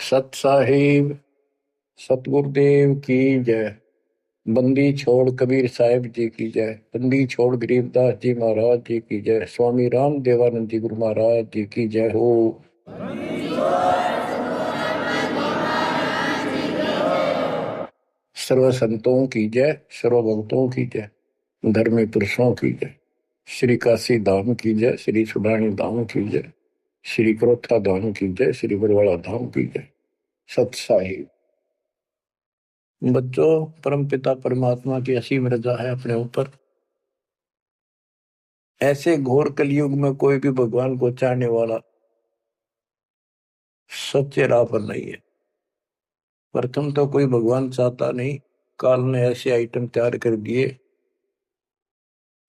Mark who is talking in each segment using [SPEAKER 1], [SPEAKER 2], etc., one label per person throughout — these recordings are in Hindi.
[SPEAKER 1] सत साहिब सतगुरुदेव की जय। बंदी छोड़ कबीर साहिब जी की जय। बंदी छोड़ गरीबदास जी महाराज जी की जय। स्वामी राम देवानंद जी गुरु महाराज जी की जय हो। सर्व संतों की जय, सर्व भक्तों की जय, धर्मी पुरुषों की जय। श्री काशी धाम की जय, श्री सुडानी धाम की जय, श्री क्रोथा धाम की जय, श्री बरवाड़ा धाम की जय। सत साहिब। बच्चों, परमपिता परमात्मा की असीम रजा है अपने ऊपर। ऐसे घोर कलयुग में कोई भी भगवान को चाहने वाला सच्चे राह पर नहीं है। प्रथम तो कोई भगवान चाहता नहीं। काल ने ऐसे आइटम तैयार कर दिए,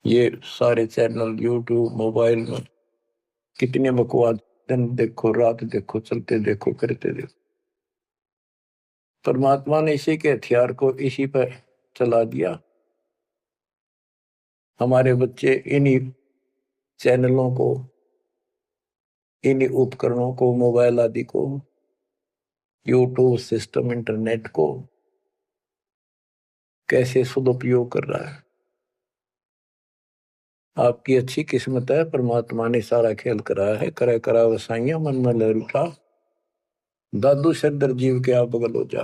[SPEAKER 1] ये सारे चैनल यूट्यूब मोबाइल में कितने बकवास, दिन देखो रात देखो, चलते देखो करते देखो। परमात्मा ने इसी के हथियार को इसी पर चला दिया। हमारे बच्चे इन्हीं चैनलों को, इन्हीं उपकरणों को, मोबाइल आदि को, यूट्यूब सिस्टम, इंटरनेट को कैसे सदुपयोग कर रहा है। आपकी अच्छी किस्मत है, परमात्मा ने सारा खेल कराया है। करे करा वसाइया मन में ललटा, दादू शरदर जीव के आप बगल हो जा।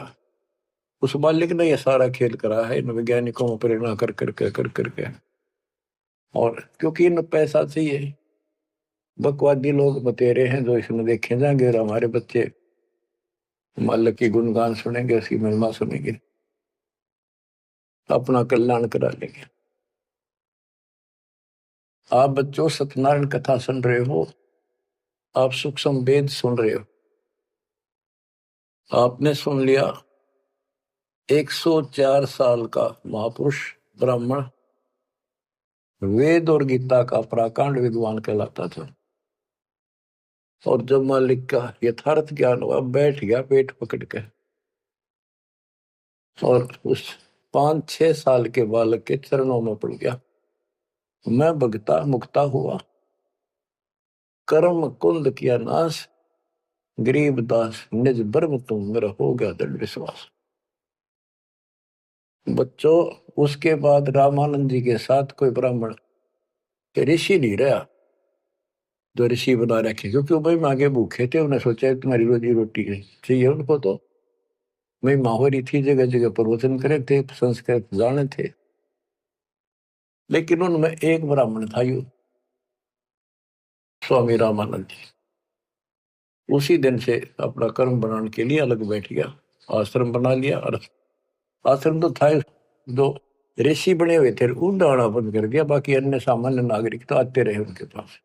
[SPEAKER 1] उस मालिक ने यह सारा खेल करा है इन वैज्ञानिकों में प्रेरणा कर करके। और क्योंकि इन पैसा चाहिए, बकवादी लोग बतेरे हैं जो इसमें देखे जाएंगे और हमारे बच्चे मालिक की गुणगान सुनेंगे, उसकी महिमा सुनेंगे, अपना कल्याण करा लेंगे। आप बच्चों सत्यनारायण कथा सुन रहे हो, आप सूक्ष्म वेद सुन रहे हो। आपने सुन लिया 104 साल का महापुरुष ब्राह्मण वेद और गीता का प्राकांड विद्वान कहलाता था। और जब मालिक का यथार्थ ज्ञान हुआ, बैठ गया पेट पकड़ के, और उस 5-6 साल के बालक के चरणों में पड़ गया। मैं भगता मुक्ता हुआ, कर्म कुंद किया नाश, गरीब दास निज ब्रह्म तुम, मेरा हो गया दृढ़ विश्वास। बच्चों, उसके बाद रामानंद जी के साथ कोई ब्राह्मण ऋषि नहीं रहा जो ऋषि बना रखे, क्योंकि वो भाई मांगे भूखे थे। उन्हें सोचा तुम्हारी रोजी रोटी चाहिए उनको, तो मैं माहौरी थी, जगह जगह प्रवचन करे थे, संस्कृत जाने थे। लेकिन उनमें एक ब्राह्मण था, यू स्वामी रामानंद जी। उसी दिन से अपना कर्म बनाने के लिए अलग बैठ गया, आश्रम बना लिया। और आश्रम तो था जो ऋषि बने हुए थे, उनका आना बंद कर दिया। बाकी अन्य सामान्य नागरिक तो आते रहे उनके पास,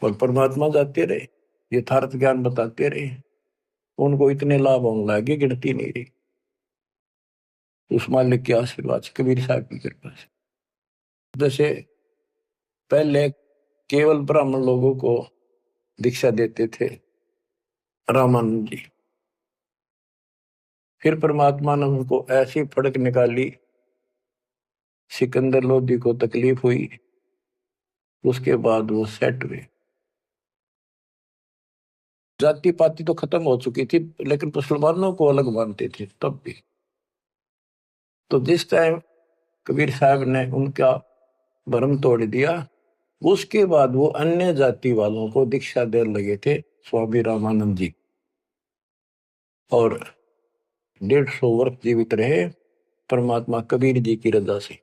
[SPEAKER 1] और परमात्मा जाते रहे, यथार्थ ज्ञान बताते रहे। उनको इतने लाभ होने लगे, गिनती नहीं रही। उस मालिक के आशीर्वाद से, कबीर साहब की कृपा से। जैसे पहले केवल ब्राह्मण लोगों को दीक्षा देते थे रामानंद जी, फिर परमात्मा ने उनको ऐसी फड़क निकाली, सिकंदर लोधी को तकलीफ हुई, उसके बाद वो सेट हुए। जाति पाति तो खत्म हो चुकी थी, लेकिन मुसलमानों को अलग मानते थे तब भी। तो जिस टाइम कबीर साहब ने उनका भरम तोड़ दिया, उसके बाद वो अन्य जाति वालों को दीक्षा देने लगे थे स्वामी रामानंद जी। और 150 वर्ष जीवित रहे परमात्मा कबीर जी की रजा से,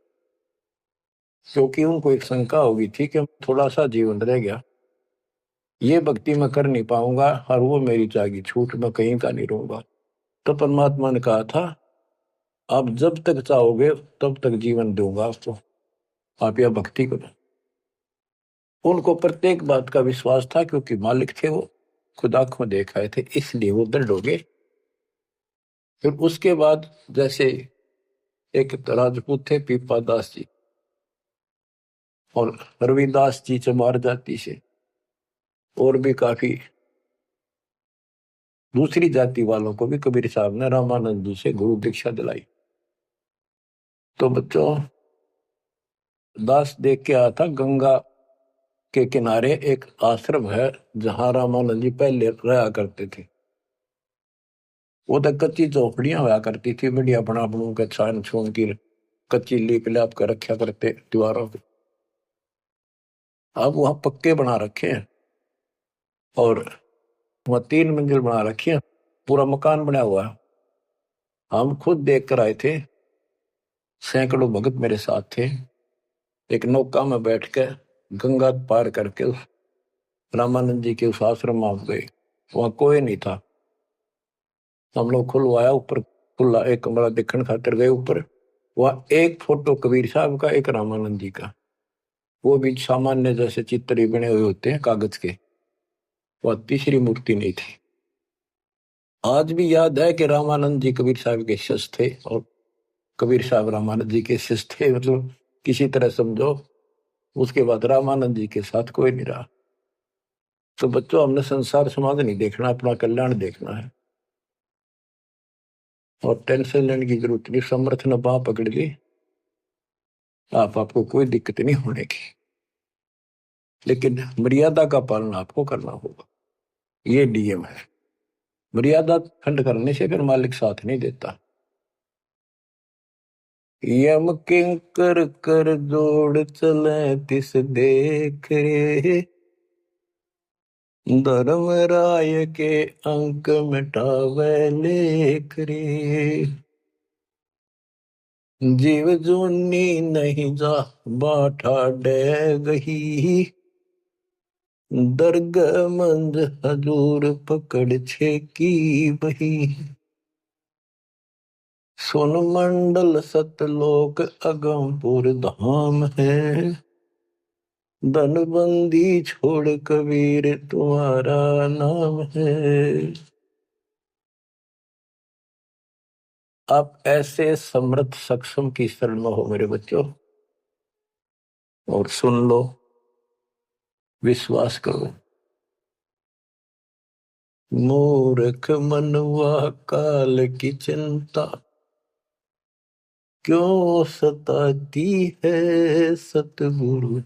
[SPEAKER 1] क्योंकि उनको एक शंका होगी थी कि थोड़ा सा जीवन रह गया, ये भक्ति मैं कर नहीं पाऊंगा और वो मेरी जागी छूट, मैं कहीं का नहीं रहूंगा। तो परमात्मा ने कहा था, आप जब तक चाहोगे तब तक जीवन दूंगा आपको, आप यह भक्ति करो। उनको प्रत्येक बात का विश्वास था, क्योंकि मालिक थे वो, खुद आंखों देख आए थे, इसलिए वो दृढ़ हो गए। फिर उसके बाद जैसे एक राजपूत थे पीपा दास जी, और रविदास जी चमार जाति से, और भी काफी दूसरी जाति वालों को भी कबीर साहब ने रामानंद जी से गुरु दीक्षा दिलाई। तो बच्चों, दास देख के आया था, गंगा के किनारे एक आश्रम है जहां रामानंद जी पहले रहा करते थे। वो तो कच्ची झोपड़ियां हुआ करती थी, बढ़िया बना बनू के छान छून की कच्ची लीप लाप कर रखा करते दीवारों पे। अब वहां पक्के बना रखे हैं और वहां 3 मंजिल बना रखी है, पूरा मकान बना हुआ है। हम खुद देख कर आए थे, सैकड़ों भगत मेरे साथ थे। एक नौका में बैठ के गंगा पार करके उस रामानंद जी के उस आश्रम में गए। वहां कोई नहीं था। हम लोग खुलवाया ऊपर, खुला एक कमरा देखने खातिर गए ऊपर। वहां एक फोटो कबीर साहब का, एक रामानंद जी का, वो भी सामान्य जैसे चित्र ही बने हुए होते हैं कागज के। वह तीसरी मूर्ति नहीं थी। आज भी याद है कि रामानंद जी कबीर साहब के शिष्य थे और कबीर साहब रामानंद जी के शिष्य थे, मतलब किसी तरह समझो। उसके बाद रामानंद जी के साथ कोई नहीं रहा। तो बच्चों, हमने संसार समाज नहीं देखना, अपना कल्याण देखना है। और टेंशन लेने की जरूरत नहीं। समर्थ ने बाह पकड़ ली, आपको कोई दिक्कत नहीं होने की। लेकिन मर्यादा का पालन आपको करना होगा, ये नियम है। मर्यादा खंड करने से फिर मालिक साथ नहीं देता। यम किंकर कर जोड़ चले तिस देख रे, धर्म राय के अंक मिटावे लेख रे। जीव जूनी नहीं जा बाठा डे गही, दर्ग मंद हजूर पकड़ छे की बही। सुन मंडल सतलोक अगमपुर धाम है, धनबंदी छोड़ कबीर तुम्हारा नाम है। आप ऐसे समर्थ सक्षम की शरण में हो मेरे बच्चों, और सुन लो, विश्वास करो। मूर्ख मनवा काल की चिंता, क्यों सताती है सतगुरु,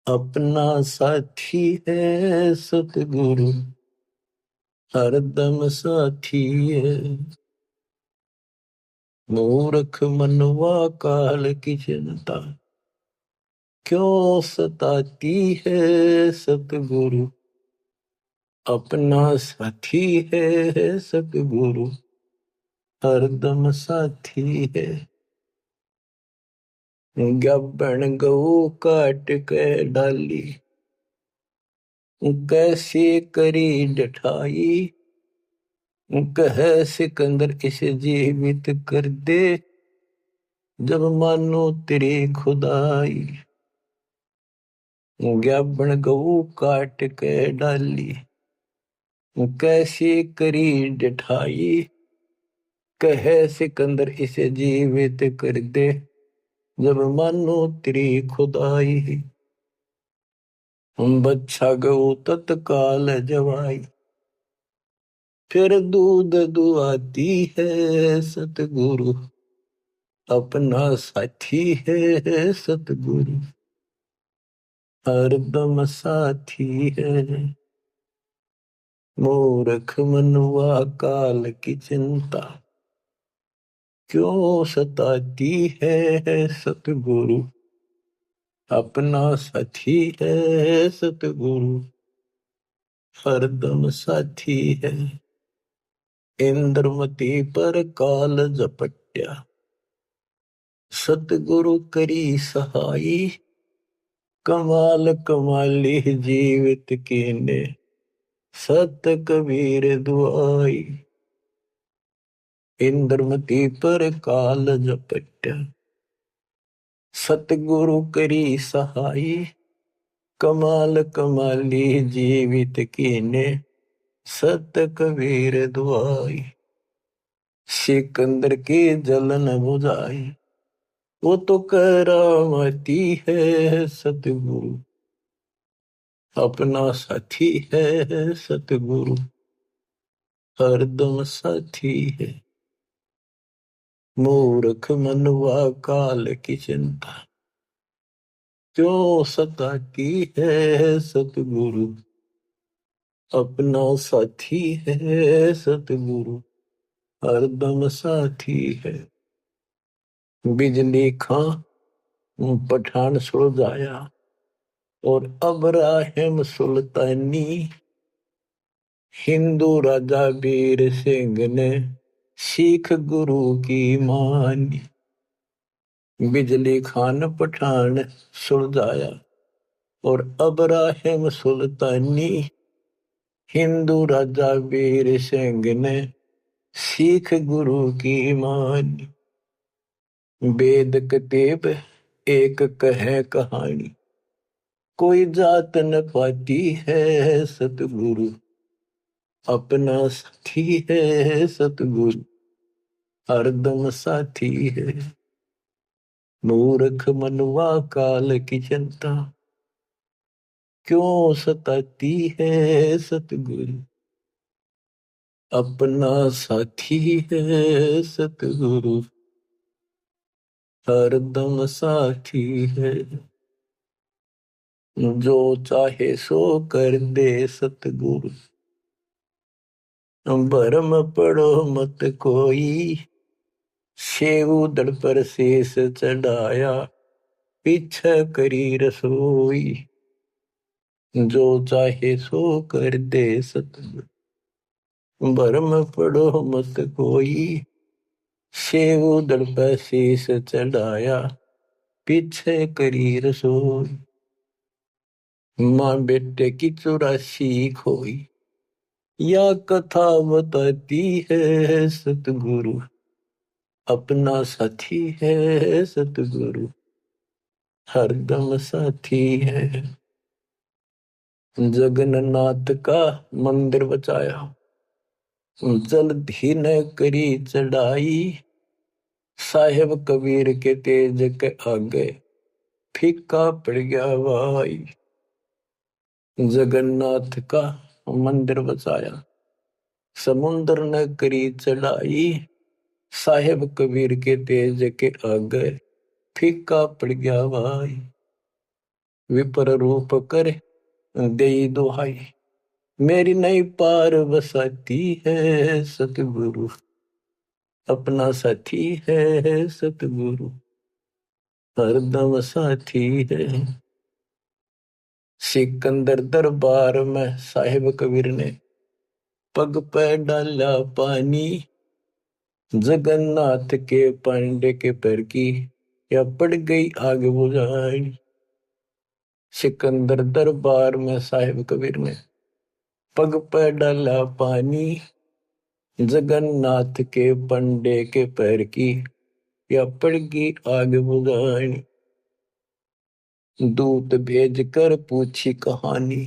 [SPEAKER 1] अपना साथी है सतगुरु, हरदम साथी है। मूर्ख मनवा काल की चिंता, क्यों सताती है सतगुरु, अपना साथी है सतगुरु, हरदम साथी है। गब्बन गऊ काट के डाली, कैसे करी डठाई, कह सिकंदर इसे जीवित कर दे, जब मानो तेरी खुदाई। गब्बन गऊ काट के डाली, कैसे करी डठाई, कह सिकंदर इसे जीवित कर दे, जब मानो तेरी खुदाई। बच्चा गऊ तत्काल जवाई, फिर दूध दुआती है सतगुरु, अपना साथी है सतगुरु, हरदम साथी है। मूर्ख मनवा काल की चिंता, क्यों सताती है सतगुरु, अपना साथी है सतगुरु, हरदम साथी है। इंद्रमती पर काल झपट्या, सतगुरु करी सहाई, कमाल कमाली जीवित कीने, सत कबीर दुआई। इंद्रमती पर काल झपट्या, सतगुरु करी सहाई, कमाल कमाली जीवित कीने, सत कबीर दुआई। सिकंदर की जलन बुझाई, वो तो करामती है सतगुरु, अपना साथी है सतगुरु, हरदम साथी है। मूर्ख मनवा काल की चिंता, क्यों सताती है सतगुरु, अपना साथी है सतगुरु, हरदम साथी है। बिजली खां पठान सुलझाया, और अब्राहिम सुल्तानी, हिंदू राजा वीर सिंह ने सिख गुरु की मानी। बिजली खान पठान सुलझाया, और अब्राहिम सुल्तानी, हिंदू राजा वीर सिंह ने सिख गुरु की मानी। वेद कतेब एक कहे कहानी, कोई जात न पाती है सतगुरु, अपना साथी है सतगुरु, हरदम साथी है। मूर्ख मनुआ काल की चिंता, क्यों सताती है सतगुरु, अपना साथी है सतगुरु, हरदम साथी है। जो चाहे सो कर दे सतगुरु, भरम पड़ो मत कोई, सेव दड़ पर शेष चढ़ाया, पीछे करी रसोई। जो चाहे सो कर दे सतगुरु, भरम पड़ो मत कोई, सेव दड़ पर शेष चढ़ाया, पीछे करी रसोई। माँ बेटे की चौरासी खोई, या कथा बताती है सतगुरु, अपना साथी है सतगुरु, हरदम साथी है। जगन्नाथ का मंदिर बचाया, जल्दी न करी चढ़ाई, साहेब कबीर के तेज के आगे फीका पड़ गया भाई। जगन्नाथ का मंदिर बचाया, समुद्र न करी चढ़ाई, साहेब कबीर के तेज के आगे फीका पड़ गया भाई। विपर रूप कर दे दुहाई, मेरी नई पार बसाती है सतगुरु, अपना साथी है सतगुरु, हरदम साथी है। सिकंदर दरबार में साहिब कबीर ने पग पे डाला पानी, जगन्नाथ के पांडे के पैर की या पड़ गई आग बुझाई। सिकंदर दरबार में साहिब कबीर ने पग पे डाला पानी, जगन्नाथ के पंडे के पैर की या पड़ गई आग बुझाई। दूत भेज कर पूछी कहानी,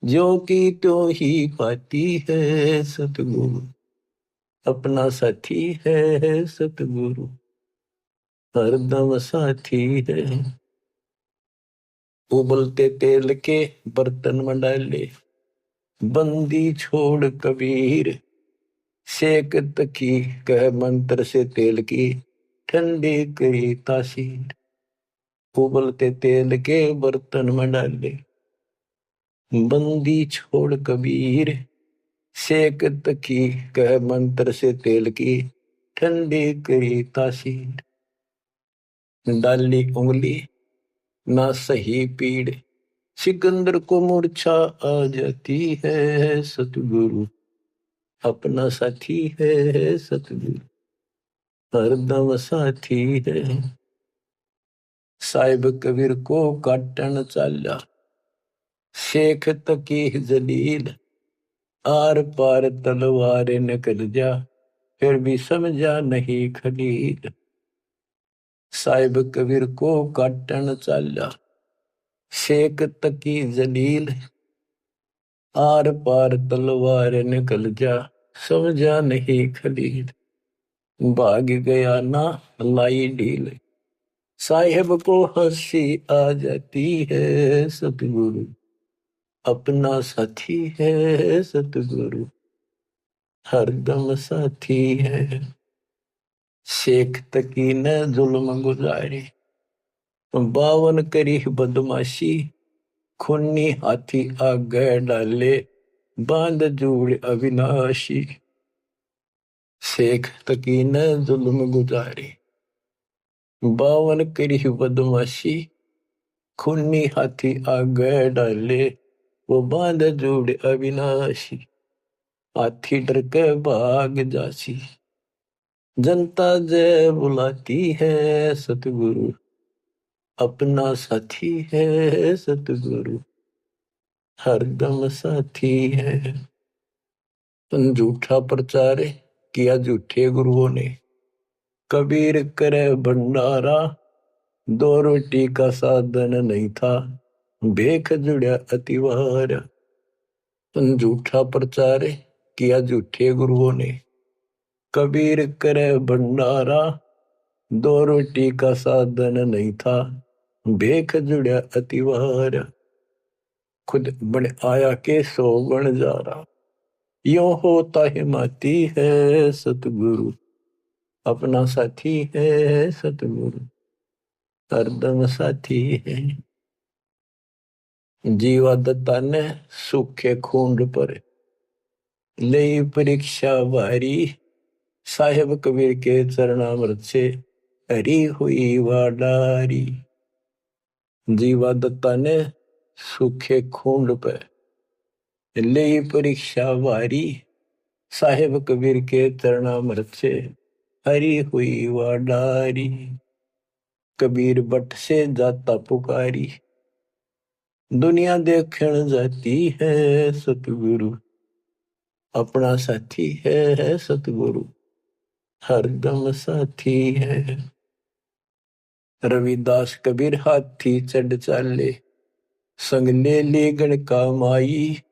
[SPEAKER 1] जो की त्यों ही पाती है सतगुरु, अपना साथी है सतगुरु, हरदम साथी है। उबलते तेल के बर्तन में डाले, बंदी छोड़ कबीर, सेक तकी कह मंत्र से तेल की ठंडी करी तासीर। उबलते तेल के बर्तन में डाले, बंदी छोड़ कबीर, सेक तकी कह मंत्र से तेल की ठंडी करी तासीर। डाली उंगली ना सही पीड़, सिकंदर को मूर्छा आ जाती है सतगुरु, अपना साथी है सतगुरु, हरदम साथी है। साहिब कबीर को काटन चाला, शेख तकी जलील, आर पार तलवार निकल जा, फिर भी समझा नहीं खलील। साहिब कबीर को काटन चाला, शेख तकी जलील, आर पार तलवार निकल जा, समझा नहीं खलील। भाग गया ना लाई ढील, साहिब को हंसी आ जाती है सतगुरु, अपना साथी है सतगुरु, हरदम साथी है। शेख तकी ने जुल्म गुजारी, 52 करी बदमाशी, खूनी हाथी आगे डाले, बांध जोड़ अविनाशी, शेख तकी न जुल्म गुजारी, बावन करी बदमाशी, खूनी हाथी आगे डाले, वो बांध जोड़ अविनाशी, हाथी डर के भाग जासी, जनता जय बुलाती है सतगुरु, अपना साथी है सतगुरु, हरदम साथी है। तन झूठा प्रचार किया झूठे गुरुओं ने, कबीर करे भंडारा, दो रोटी का साधन नहीं था, भेख जुड़ा अतिवार। तन झूठा प्रचार किया झूठे गुरुओं ने, कबीर करे भंडारा, दो रोटी का साधन नहीं था, भेख जुड़ा अतिवार। खुद बन आया के सो बन जा रहा, यो होता हिमाती है सतगुरु, अपना साथी है सतगुरु, हरदम साथी है। जीवा दत्ता ने सूखे खूंड पर ले परीक्षा भारी, साहेब कबीर के चरणामृत से हरी हुई वाडारी। जीवा दत्ता ने सूखे खूंड पर ले परीक्षा भारी, साहेब कबीर के चरणामृत से हरी हुई वाडारी। कबीर बट से जाता पुकारी, दुनिया देखण जाती है सतगुरु, अपना साथी है सतगुरु, हरदम साथी है। रविदास कबीर हाथी चढ़ चाले, संग ले ली गण का माई,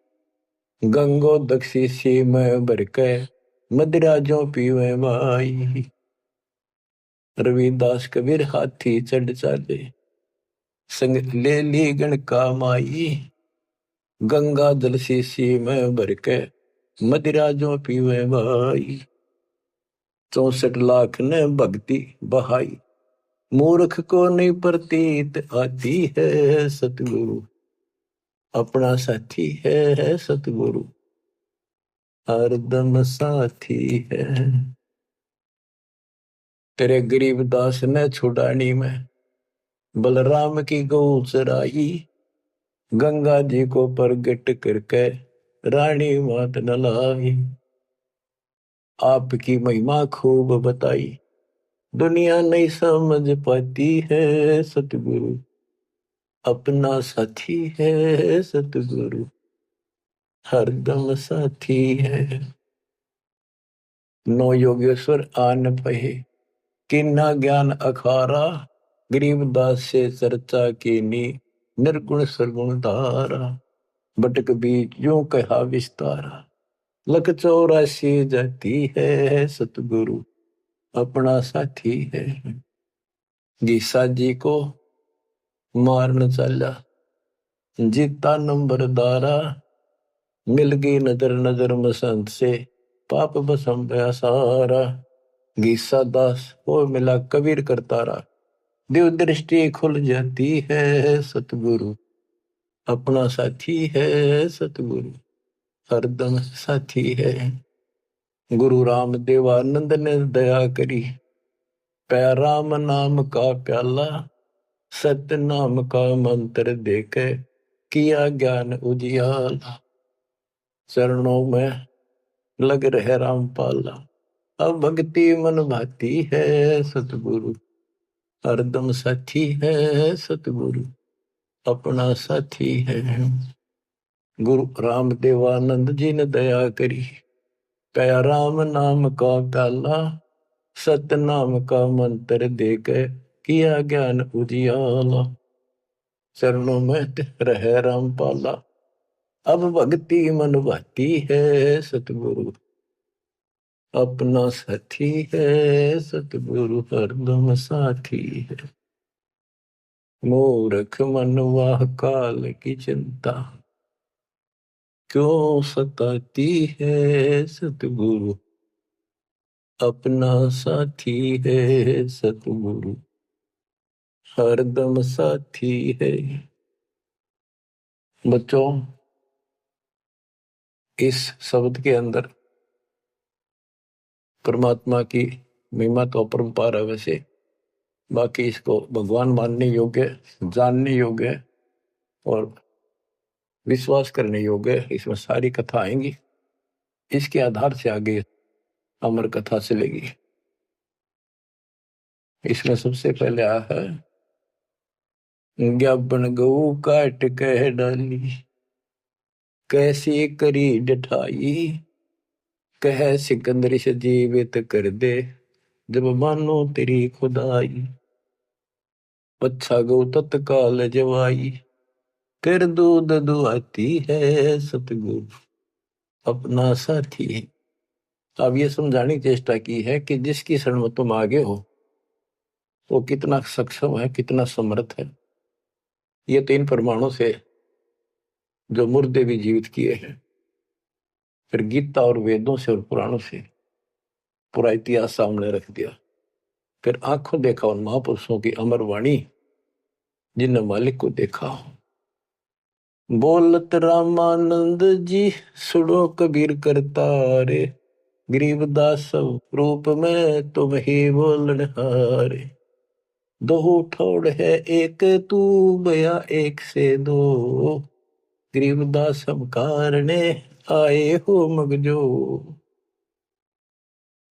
[SPEAKER 1] गंगो दक्षी सी में भर के मदिरा जो पीवे माई। रविदास कबीर हाथी चढ़ चाले, संग ले ली गण का माई, गंगा जल शीशी में भर के मदिरा जो पीवे भाई। 64 लाख ने भक्ति बहाई, मूर्ख को नहीं प्रतीत आती है सतगुरु, अपना साथी है सतगुरु, हरदम साथी है। तेरे गरीब दास ने छुड़ानी में बलराम की गौ चराई, गंगा जी को प्रगट करके रानी मात न लाई। आपकी महिमा खूब बताई, दुनिया नहीं समझ पाती है सतगुरु, अपना साथी है सतगुरु, हरदम साथी है। नो योगेश्वर आन पहे, किन्ना ज्ञान अखारा, गरीबदास से चर्चा कीनी, निर्गुण सरगुण धारा। बटक बीच यूं कहा विस्तारा, लख 84 जाती है सतगुरु, अपना साथी है। गीसा जी को मारन चला, जीता नंबर दारा, मिल गई नजर नजर मसंत से, पाप बसम गया सारा। गीसा दास को मिला कबीर करतारा, दिव दृष्टि खुल जाती है सतगुरु, अपना साथी है सतगुरु, हरदम साथी है। गुरु राम देवानंद ने दया करी, पया राम नाम का प्याला, सत्य नाम का मंत्र देके किया ज्ञान उजियाला। चरणों में लग रहे रामपाला, अब भक्ति मन भाती है सतगुरु, हरदम साथी है सतगुरु, अपना साथी है। गुरु राम देवानंद जी ने दया करी, पया राम नाम का प्याला, सत्य नाम का मंत्र देके किया ज्ञान उजियाला। चरणों में रहे रामपाला, अब भक्ति मन भाती है सतगुरु, अपना साथी है सतगुरु, हरदम साथी है। मूर्ख मनवा काल की चिंता, क्यों सताती है सतगुरु, अपना साथी है सतगुरु, हरदम साथी है। बच्चों, इस शब्द के अंदर परमात्मा की महिमा तो अपरंपार है वैसे, बाकी इसको भगवान मानने योग्य, जानने योग्य और विश्वास करने योग्य, इसमें सारी कथा आएंगी। इसके आधार से आगे अमर कथा चलेगी। इसमें सबसे पहले आया है, ज्ञापन गऊ काट कह डाली, कैसी करी डठाई, कह सिकंदर से जीवित कर दे, जब मानो तेरी खुदाई, पच्छा गौ तत्काल जवाई, फिर दूध दुआती है सतगुरु अपना साथी है। अब ये समझाने की चेष्टा की है कि जिसकी शरण में तुम आगे हो वो कितना सक्षम है, कितना समर्थ है। ये 3 प्रमाणों से जो मुर्दे भी जीवित किए हैं, फिर गीता और वेदों से और पुराणों से पूरा इतिहास सामने रख दिया, फिर आंखों देखा उन महापुरुषों की अमर वाणी जिनने मालिक को देखा। बोलत रामानंद जी सुनो कबीर करतारे, गरीबदास रूप में तुम ही बोलन हारे, दो ठोड़ है एक तू बया एक से दो, गरीबदास हम कारणे आए हो मगजो,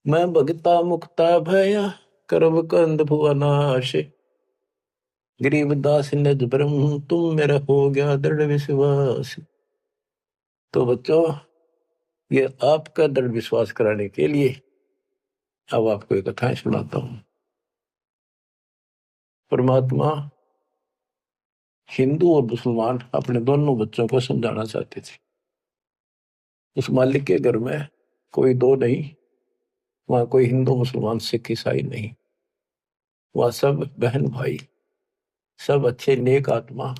[SPEAKER 1] मैं भगता मुक्ता भया कर्म कंद भुवनाश, गरीबदास निज ब्रह्म तुम मेरा हो गया दृढ़ विश्वास। तो बच्चों, ये आपका दृढ़ विश्वास कराने के लिए अब आपको एक कथाएं सुनाता हूं। परमात्मा हिंदू और मुसलमान अपने दोनों बच्चों को समझाना चाहते थे। उस मालिक के घर में कोई दो नहीं, वहां कोई हिंदू मुसलमान सिख ईसाई नहीं, वह सब बहन भाई, सब अच्छे नेक आत्मा,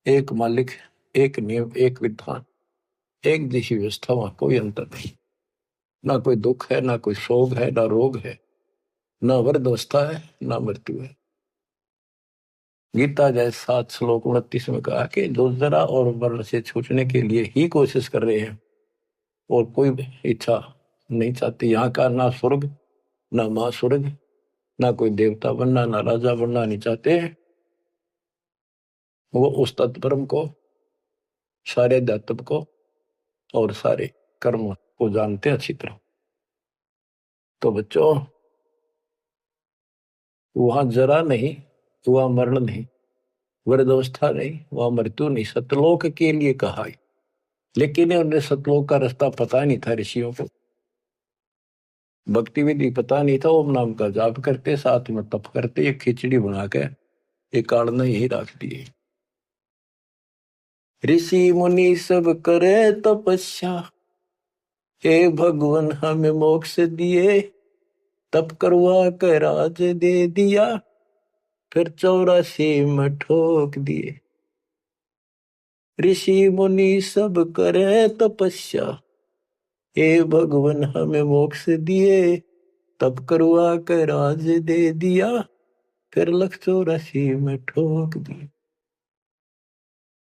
[SPEAKER 1] एक मालिक, एक नियम, एक विधान, एक जैसी व्यवस्था, वहां कोई अंतर नहीं। ना कोई दुख है, ना कोई शोक है, ना रोग है, ना वृद्धावस्था है, ना मृत्यु है। गीता जैसे 7 श्लोक 29 में कहा कि जो जरा और वर्ण से छूटने के लिए ही कोशिश कर रहे हैं और कोई इच्छा नहीं चाहते, यहाँ का ना स्वर्ग, ना महास्वर्ग, ना कोई देवता बनना, ना राजा बनना नहीं चाहते, वो उस तत्परम को, सारे अध्यात्म को और सारे कर्म को जानते अच्छी तरह। तो बच्चों, वहां जरा नहीं, वहां मरण नहीं, वृद्धावस्था नहीं, वहां मृत्यु नहीं, सतलोक के लिए कहा है। लेकिन उन्हें सतलोक का रास्ता पता नहीं था ऋषियों को, भक्ति विधि पता नहीं था। ओम नाम का जाप करते, साथ में तप करते, एक खिचड़ी बना के एक काढ़ना यही रख दिए। ऋषि मुनि सब करे तपस्या, हे भगवान हमें मोक्ष दिए, तप करवा कर राज दे दिया, फिर 84 में ठोक दिए। ऋषि मुनि सब करे तपस्या, हे भगवान हमें मोक्ष दिए, तप करवा कर राज दे दिया, फिर 184 में ठोक दिए।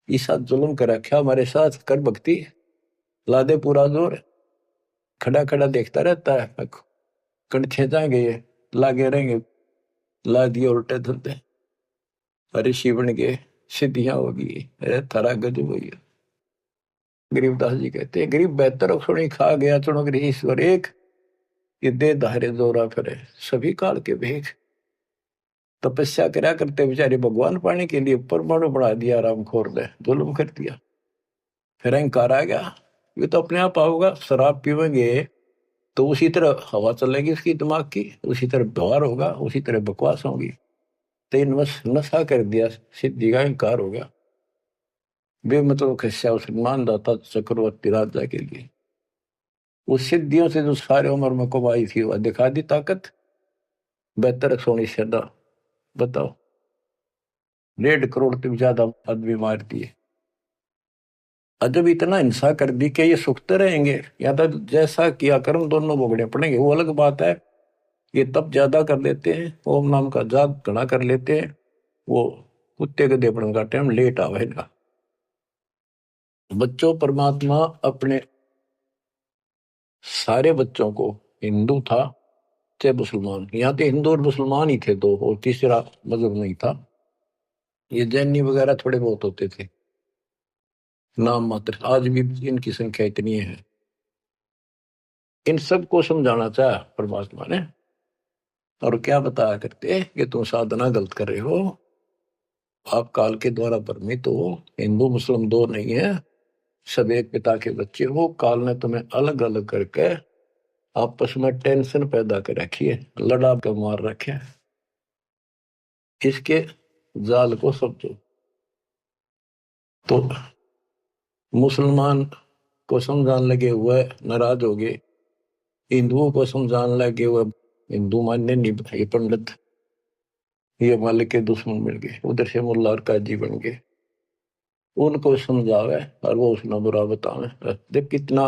[SPEAKER 1] ईसा जुल्म कर रखा हमारे साथ, कर भक्ति, ला दे पूरा जोर, खड़ा खड़ा देखता रहता है, कंठे जाएंगे, लागे रहेंगे, ला दिए उल्टे धंधे, ऋषि बन गए, सिद्धियां होगी, अरे थारा गजब हो गया। गरीबदास जी कहते हैं, गरीब बेहतर सुनी खा गया चुनो गृह ईश्वर एक, ये दे धारे जोरा फिरे सभी काल के भेख। तपस्या करा करते बेचारे भगवान पाने के लिए परमाणु बढ़ा दिया, आराम खोर ने जुल्म कर दिया, फिर अहंकार आ गया, ये तो अपने आप आओगा। शराब पीवेंगे तो उसी तरह हवा चलेगी उसकी दिमाग की, उसी तरह व्यवहार होगा, उसी तरह बकवास होगी। तो इन नशा कर दिया, सिद्धि का अहंकार हो गया, बेमतलब खस्या उस मानदाता चक्रवर्ती राजा के लिए। उस सिद्धियों से जो सारे उम्र में कमाई थी वह दिखा दी ताकत, बेहतर सोनी सदा। बताओ, 1.5 करोड़ से ज्यादा आदमी मार दिए। जब इतना हिंसा कर दी कि ये सुखते रहेंगे या तो जैसा किया कर्म दोनों भोगने पड़ेंगे, वो अलग बात है। ये तब ज्यादा कर लेते हैं, ओम नाम का जाप घना कर लेते हैं, वो कुत्ते के देपड़न का टाइम लेट आवे इनका। बच्चों, परमात्मा अपने सारे बच्चों को, हिंदू था चाहे मुसलमान, यहाँ तो हिंदू और मुसलमान ही थे दो, और तीसरा मजहब नहीं था। ये जैनी वगैरह थोड़े बहुत होते थे, नाम मात्र। आज भी इनकी संख्या इतनी है। इन सबको समझाना चाहा परमात्मा ने, और क्या बताया करते कि तुम साधना गलत कर रहे हो, आप काल के द्वारा भ्रमित हो, हिंदू मुस्लिम दो नहीं है, सब एक पिता के बच्चे हो। काल ने तुम्हें अलग अलग करके आपस में टेंशन पैदा कर रखी है, लड़ा के मार रखे है। इसके जाल को समझो। तो मुसलमान को समझाने लगे हुए नाराज हो गए, हिंदुओं को समझाने लगे हुए हिंदू मानने नहीं, भाई पंडित ये मालिक के दुश्मन मिल गए, उधर से मुल्ला और काजी बन गए। उनको समझावे और वो उसने बुरा बतावे। देख कितना,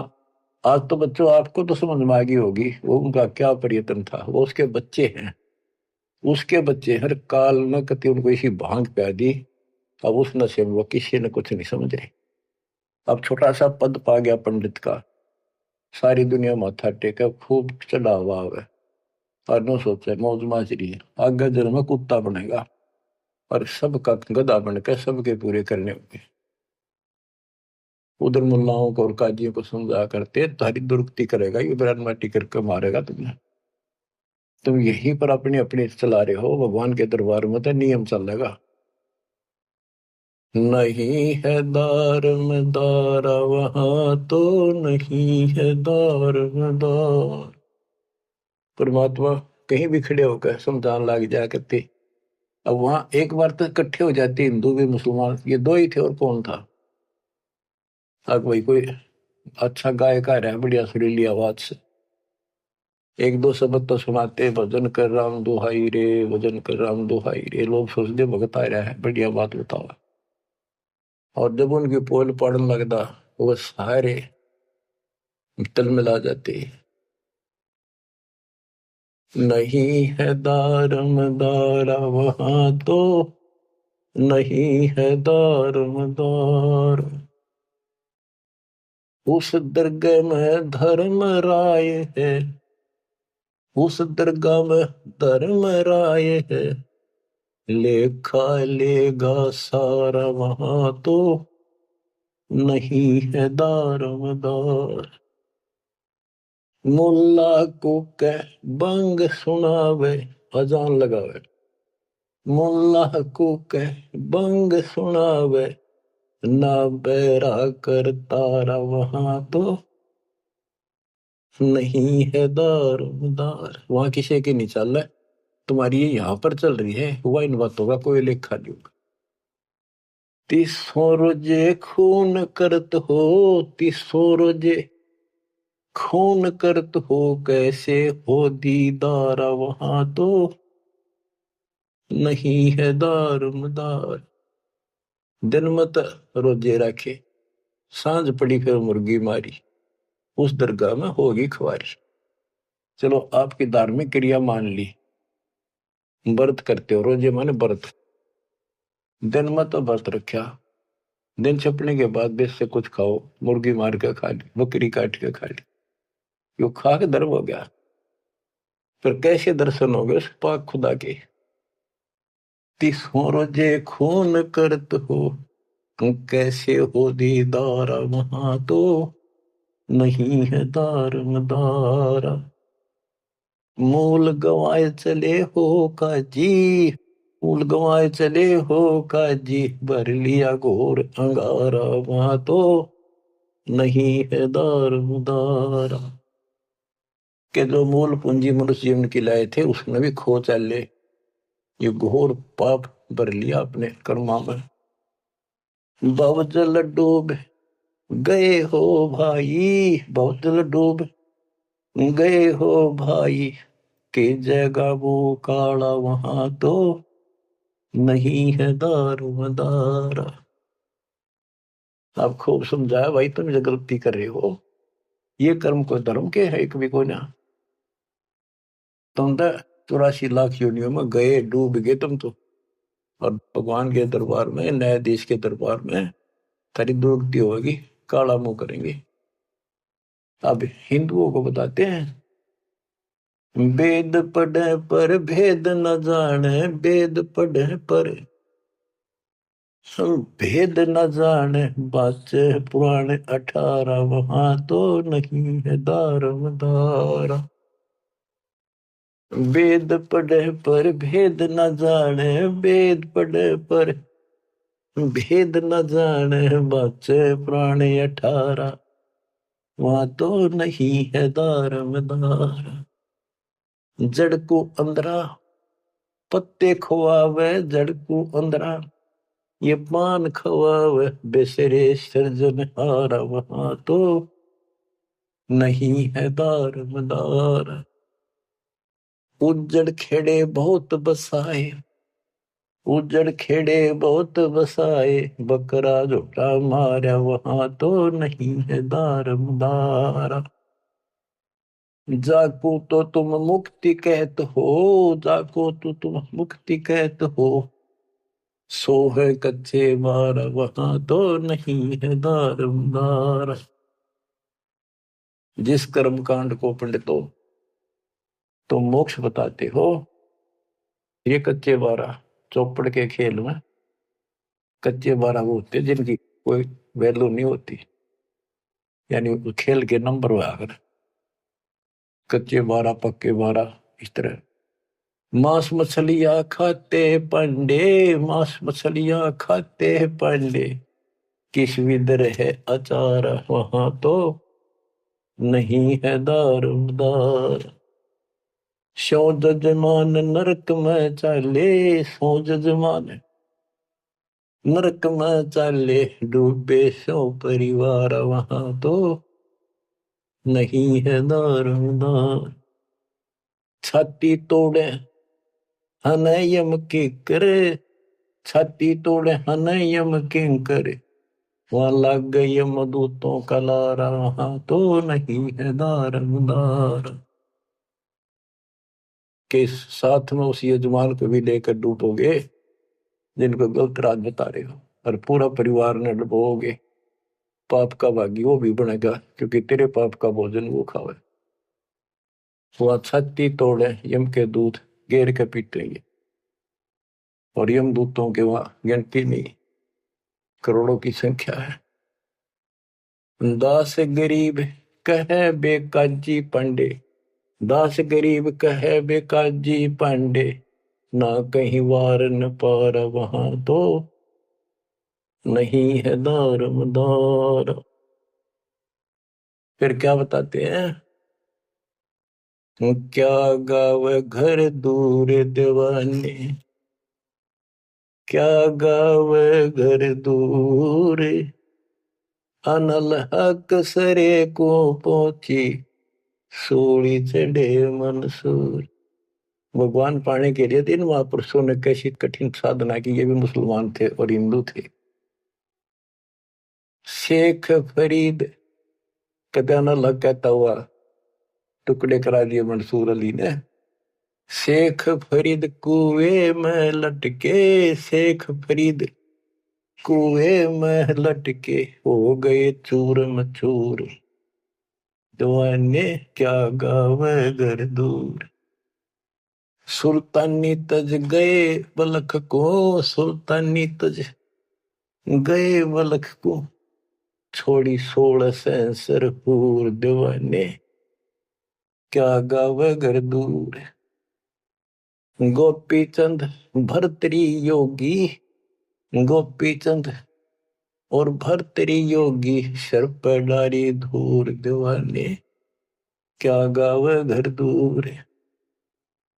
[SPEAKER 1] आज तो बच्चों आपको तो समझ में आ गई होगी वो उनका क्या प्रयत्न था। वो उसके बच्चे हैं, उसके बच्चे हर काल में कति उनको इसी भांग पिला दी। अब उस नशे में वो किसी ने कुछ नहीं समझे। अब छोटा सा पद पा गया पंडित का, सारी दुनिया माथा टेका, खूब चढ़ा हुआ है, और न सोचे मौज माजरी है, आगे जन्म में कुत्ता बनेगा और सबका गधा बनकर सबके पूरे करने होंगे। उधर मुल्लाओं को और काजियों को समझा करते तारी दुरुक्ति करेगा, ये बरान माटी करके मारेगा तुम्हें। तुम यहीं पर अपने अपने चला रहे हो, भगवान के दरबार में तो नियम चलेगा। नहीं है दार में दारा वहां तो नहीं है दार में दार। परमात्मा कहीं भी खड़े होकर समझान लग जाया करते। अब वहां एक बार तो इकट्ठे हो जाते हिंदू भी मुसलमान, ये दो ही थे और कौन था। अब भाई कोई अच्छा गायक आ रहा है बढ़िया सुरीली आवाज से, एक दो शब्द तो सुनाते, भजन कर राम दुहाई रे, भजन कर राम दुहाई रे, लोग सोचते भगत आ रहा है, बढ़िया बात बताओ। और जब उनकी पोल पड़ने लगता, वो सारे तल मिला जाते। नहीं है दारम दारा वहां तो नहीं है दारम दार। उस दरगाह में धर्म राय है, उस दरगाह में धर्म राय है, लेखा लेगा सारा वहां तो नहीं है दारमदार। मुल्ला को कह बंग सुनावे, अजान लगावे, मुल्ला को कह बंग सुनावे, ना बैरा कर तारा वहां तो नहीं है दारमदार। वहां किसी की नहीं चल रहा है, तुम्हारी ये यहाँ पर चल रही है, हुआ इन बातों का कोई लेखा नहीं होगा। तीसों रोजे खून करत हो, तीसों रोजे खून करत हो, कैसे हो दीदारा वहां तो नहीं है दारमदार। दिन मत रोजे रखे, सांझ पड़ी फिर मुर्गी मारी, उस दरगाह में होगी खुआरी। चलो आपकी धार्मिक क्रिया मान ली, व्रत करते हो, रोजे माने व्रत, दिन मत व्रत रखा, दिन छपने के बाद बेस से कुछ खाओ, मुर्गी मार के खा ली, बकरी काट के खा ली, यो खा के धर्म हो गया। फिर कैसे दर्शन हो गए उस पाक खुदा के। तीसों रोजे खून करत हो, कैसे हो दीदारा वहां तो नहीं है दारमदारा। मूल गवाए चले हो काजी, मूल गवाए चले हो काजी, भर लिया घोर अंगारा वहां तो नहीं है दारमदारा। के जो मूल पूंजी मनुष्य जीवन की लाए थे उसमें भी खो चले, ये घोर पाप भर लिया अपने कर्मा में। भवजल डूब गए हो भाई, भवजल डूब गए हो भाई, के जगह वो काला वहां तो नहीं है दारोमदारा। आप खूब समझाया भाई, तुम जो गलती कर रहे हो, ये कर्म को धर्म के है कभी को ना। तुम तो 84 लाख योनियों में गए, डूब गए तुम तो, और भगवान के दरबार में, न्यायाधीश के दरबार में तेरी दुर्गति होगी, काला मुंह करेंगे। अब हिंदुओं को बताते हैं, वेद पढ़े पर भेद न जाने, वेद पढ़े पर भेद न जाने, बाचे पुराने 18, वहां तो नहीं है दारमदारा। वेद पढ़े पर भेद न जाने, वेद पढ़े पर भेद न जाने, बाचे पुराने 18, वहां तो नहीं है दारमदारा। जड़ को अंदरा पत्ते खुआवे, जड़ को अंदरा ये पान खवावे, बेसरे सृजनहारा, वहां तो नहीं है दारमदारा। उज्जड़ खेड़े बहुत बसाए, उज्जड़ खेड़े बहुत बसाए, बकरा झोटा मारा, वहां तो नहीं है दारमदारा। जाको तो तुम मुक्ति कहत हो, जाको तो तुम मुक्ति कहत हो, सो है कच्चे मारा, वहां तो नहीं है दारमदारा। जिस कर्म कांड को पंडितो तुम मोक्ष बताते हो, ये कच्चे बारह चौपड़ के खेल में कच्चे बारह वो होते जिनकी कोई वैल्यू नहीं होती, यानी खेल के नंबर हुआ अगर कच्चे बारह पक्के बारह इस तरह। मांस मछलियां खाते पंडे, मांस मछलियां खाते पंडे, किस विदर है अचार, वहां तो नहीं है दारमदार। सो जजमान नरक में चाले, सो जजमान नरक में चाले, डूबे सो परिवार, वहां तो नहीं है दारमदार। छाती तोड़े हन यम के करे, छाती तोड़े हन यम के करे, वहां लग गई मदूतों का लारा, वहां तो नहीं है दारमदार। के साथ में उस यजमान को भी लेकर डूबोगे जिनको गलत रात बता रहे हो, और पूरा परिवार ने डुबोगे, पाप का भागी वो भी बनेगा, क्योंकि तेरे पाप का भोजन वो खावे। वह छाती तोड़े यम के दूत घेर के पीटेंगे, और यम दूतों के वहां गिनती नहीं, करोड़ों की संख्या है। दास गरीब कहे बेकाजी पांडे, दास गरीब कहे बेकाजी पांडे, ना कहीं वार न पार, वहां तो नहीं है दारमदार। फिर क्या बताते हैं, क्या गावे घर दूर दीवाने, क्या गावे घर दूर, अनल हक सरे को पहुंची, सूली चढ़े मंसूर। भगवान पाने के लिए इन महापुरुषों ने कैसी कठिन साधना की, ये भी मुसलमान थे और हिंदू थे। शेख फरीद कदा न लग कहता हुआ टुकड़े करा दिए मंसूर अली ने। शेख फरीद कुएं में लटके, शेख फरीद कुएं में लटके, हो गए चूर मचूर, दीवाने क्या गावे घर दूर। सुल्तानी तज गए बलख को, सुल्तानी तज गए बलख को, छोड़ी 16 सेंसर हूर, दीवाने क्या गावे घर दूर। गोपी चंद भरतरी योगी, गोपी चंद और भरतरी योगी, सर पर डारी धूर, दीवाने क्या गावे घर दूर।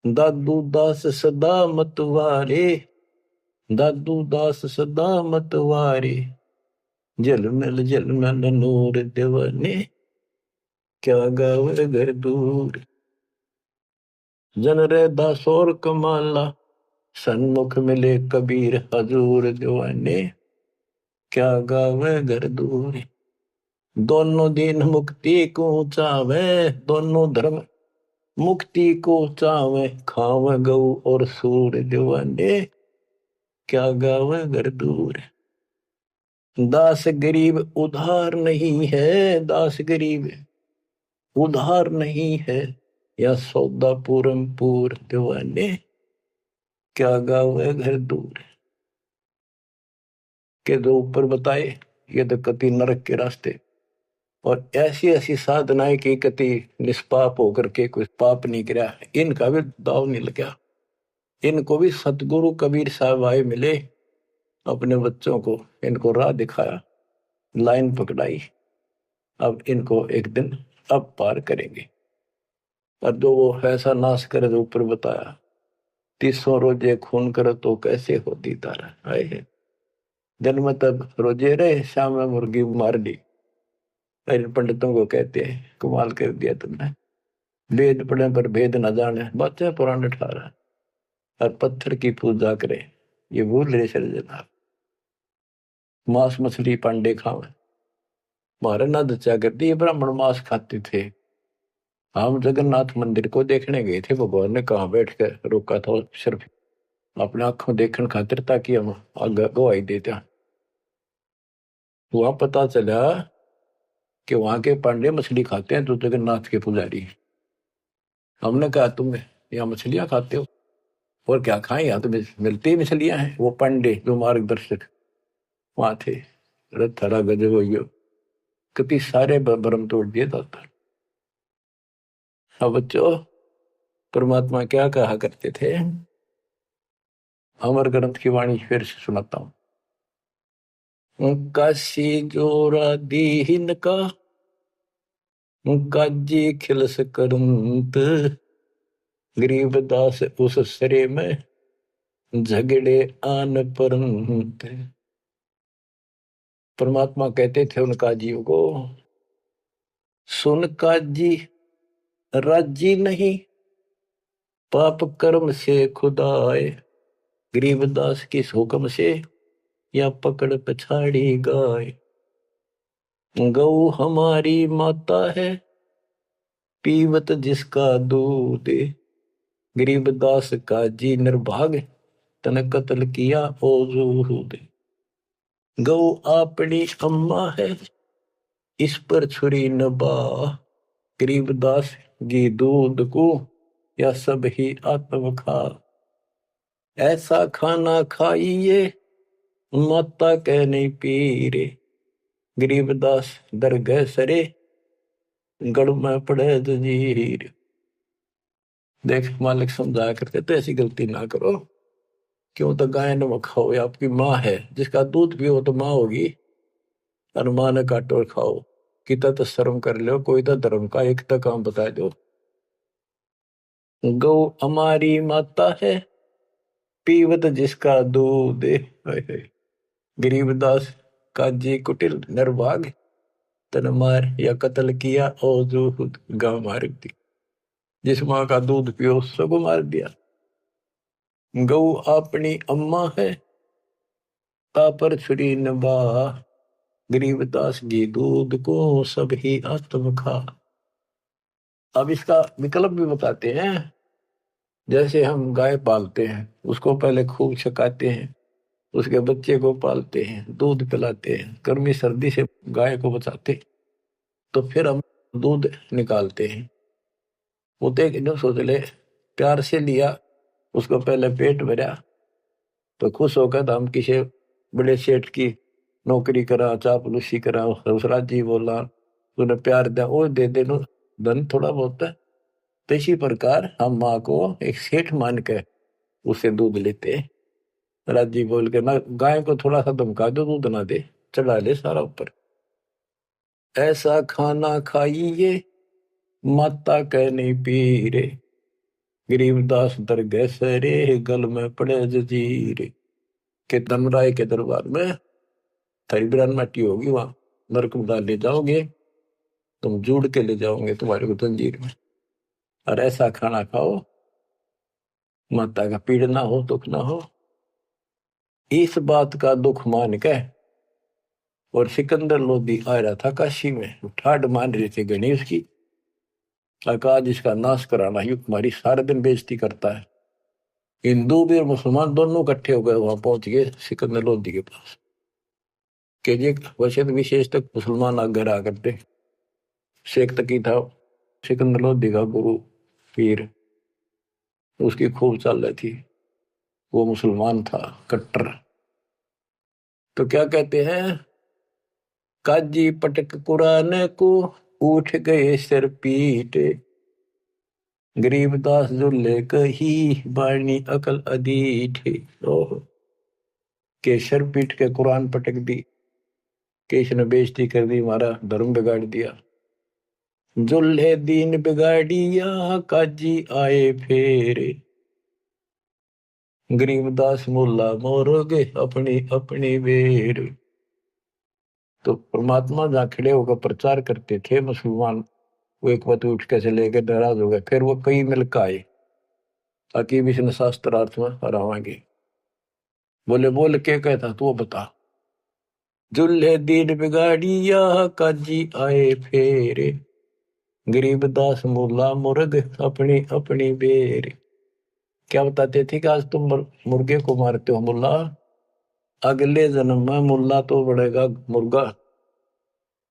[SPEAKER 1] दादू दास सदा मतवारे, दादू दास सदा मतवारे, जलमल नूर, दीवाने क्या गावे घर दूर। जन रे दासोर कमाला, सन्मुख मिले कबीर हजूर, दीवाने क्या गावे घर दूर। दोनों दिन मुक्ति को चावे, दोनों धर्म मुक्ति को चावे, खावे गऊ और सूर, दीवाने क्या गावे घर दूर। दास गरीब उधार नहीं है, दास गरीब उधार नहीं है या सौदा पूरम पूर दीवाने, क्या गावे घर दूर। के दो ऊपर बताए ये तो कति नरक के रास्ते, और ऐसी ऐसी साधनाएं की कति निष्पाप होकर के कोई पाप नहीं किया, इनका भी दाव नहीं लगा। इनको भी सतगुरु कबीर साहब आए मिले, अपने बच्चों को इनको राह दिखाया, लाइन पकड़ाई, अब इनको एक दिन अब पार करेंगे। और जो वो ऐसा नाश करे जो ऊपर बताया, 300 रोजे खून करे तो कैसे होती तारा आए, दिन में तब रोजे रहे, शाम में मुर्गी मार दी। इन पंडितों को कहते हैं कमाल कर दिया तुमने, वेद पढ़े पर भेद न जाने, बच्चे पुराने ठारा और पत्थर की पूजा करे, ये भूल रहे सर्जना। मांस मछली पांडे खावे, मारे ना दचा करती, ये ब्राह्मण मांस खाते थे। हम जगन्नाथ मंदिर को देखने गए थे, भगवान ने कहाँ बैठ कर रोका था, सिर्फ अपने आंखों देखने खातिर, ताकि हम आगे गवाही देते। वहां पता चला कि वहां के पांडे मछली खाते हैं, तो जगन्नाथ के पुजारी। हमने कहा तुम यहाँ मछलियां खाते हो, और क्या खाएं, यहाँ तो मिलती ही मछलियां हैं। वो पांडे जो मार्गदर्शक वहां थे, रथरा गजब हो, कभी सारे भ्रम तोड़ दिए जाता। अब बच्चों, परमात्मा क्या कहा करते थे, अमर ग्रंथ की वाणी फिर से सुनाता हूं। काशी जोरा दीन का काजी खिलस करंत, गरीबदास उस सरे में झगड़े आन परंत। परमात्मा कहते थे उन काजियों को, सुन काजी राजी नहीं, पाप कर्म से खुदाए, गरीबदास किस हुक्म से या पकड़ पछाड़ी गाय। गौ हमारी माता है, पीवत जिसका दूध, गरीबदास का जी निर्भाग, तन कत्ल किया ओ जूद। गौ अपनी अम्मा है, इस पर छुरी नबा, गरीबदास जी दूध को या सब ही आत्म खा। ऐसा खाना खाइए, माता कह नहीं पीरे, गरीबदास दरगह सरे, गढ़ में पड़े जंजीर। देख मालिक समझाया करते तो ऐसी गलती ना करो, क्यों तो गाय न खाओ, आपकी माँ है, जिसका दूध पियो तो माँ होगी, और माँ ने काटो और खाओ। कितना तो शर्म कर लो, कोई तो धर्म का एक तो काम बता दो। गौ हमारी माता है, पीवत जिसका दूध, गरीबदास काजी कुटिल निर्भाग, तन मार या कत्ल किया और जो गांव मार दी। जिस माँ का दूध पियो सबको मार दिया। गौ अपनी अम्मा है, पर छुरी नबा, गरीबदास जी दूध को सब ही आत्म खा। अब इसका विकल्प भी बताते हैं। जैसे हम गाय पालते हैं, उसको पहले खूब छकाते हैं, उसके बच्चे को पालते हैं, दूध पिलाते हैं, गर्मी सर्दी से गाय को बचाते, तो फिर हम दूध निकालते हैं। वो तो एक सोच ले, प्यार से लिया, उसको पहले पेट भरा, तो खुश होकर तो हम किसी बड़े सेठ की नौकरी करा, चापलूसी करा, उस राजी बोला, तूने प्यार दिया, वो दे दे नो धन थोड़ा बहुत है। तो इसी प्रकार हम माँ को एक सेठ मान के उससे दूध लेते, राजी बोल के ना, गाय को थोड़ा सा धमका दो, दूध ना दे, चढ़ा ले सारा ऊपर। ऐसा खाना खाइए, माता कह नहीं पी रे, गरीबदास दरगह सरे, गल में पड़े जजीर। के धमराय के दरबार में थारी बिरान माटी होगी, वहां नरक में डाल ले जाओगे, तुम जुड़ के ले जाओगे तुम्हारे को जंजीर में। और ऐसा खाना खाओ, माता का पीड़ ना हो, दुख ना हो। इस बात का दुख मान के और सिकंदर लोधी आ रहा था काशी में, ठाड मान रहे थे गणेश की, आज इसका नाश कराना ही तुम्हारी सारे दिन बेइज्जती करता है। हिंदू भी और मुसलमान दोनों इकट्ठे हो गए, वहां पहुंच गए सिकंदर लोधी के पास, के जी वैसे तो विशेष तक मुसलमान आगे रहा करते, शेख तकी था सिकंदर लोधी का गुरु पीर, उसकी खूब चाल रही थी। वो मुसलमान था कट्टर। तो क्या कहते हैं, काजी पटक कुरान को उठ गए सिर पीट, गरीबदास जुल्ले कही बाणी अकल अदीठ। ओह, के सर पीट के कुरान पटक दी, के इसने बेइज्जती कर दी, हमारा धर्म बिगाड़ दिया। जुल्हे दीन बिगाड़िया काजी आए फेर, गरीबदास मुल्ला मोरोगे अपनी अपनी बेर। तो परमात्मा जहाँ खड़े होकर प्रचार करते थे मुसलमान, वो एक बात उठ के चले गए, नाराज हो गए। फिर वो कई मिलकर आए ताकि विष्णु शास्त्रार्थ में हरावाएंगे। बोले बोल के कहता तू बता। जुल्हे दीन बिगाड़िया काजी आए फेर, गरीबदास मुल्ला मुर्ग अपनी अपनी बेर। क्या बताते थे कि आज तुम मुर्गे को मारते हो मुल्ला, अगले जन्म में मुल्ला तो बनेगा मुर्गा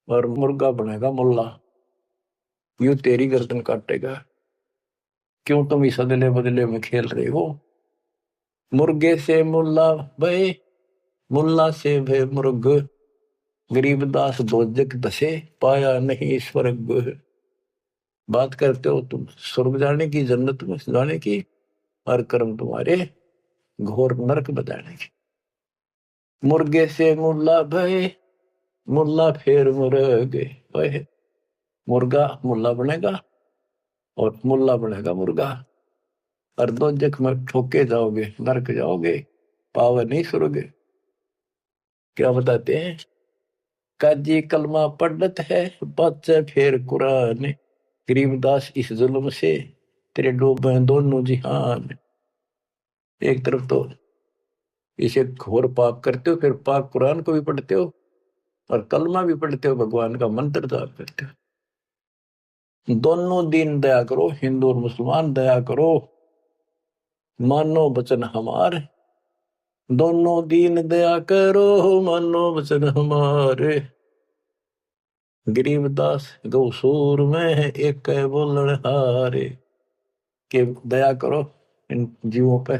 [SPEAKER 1] और मुर्गा बनेगा मुल्ला, यूं तेरी गर्दन काटेगा। क्यों तुम इस अदले बदले में खेल रहे हो। मुर्गे से मुल्ला भय, मुल्ला से भय मुर्ग, गरीबदास दोजक दसे पाया नहीं स्वर्ग। बात करते हो तुम स्वर्ग जाने की, जन्नत में जाने की, और कर्म तुम्हारे घोर नरक बताने की। मुर्गे से मुल्ला भय, मुल्ला फिर मुर्गे, मुर्गा मुल्ला बनेगा और मुल्ला बनेगा मुर्गा, और दोजक में ठोके जाओगे, नरक जाओगे, पावर नहीं स्वर्ग। क्या बताते हैं, काजी कलमा पढ़त है बच्चे फिर कुरान, गरीबदास इस जुल्म से तेरे डूबे दोनों जिहान। एक तरफ तो इसे घोर पाप करते हो, फिर पाक कुरान को भी पढ़ते हो और कलमा भी पढ़ते हो, भगवान का मंत्र जाप करते हो। दोनों दिन दया करो, हिंदू और मुसलमान दया करो, मानो वचन हमारे। दोनों दीन दया करो, मानो वचन हमारे। गरीबदास गौसूर में एक बोलन हारे, के दया करो इन जीवों पे,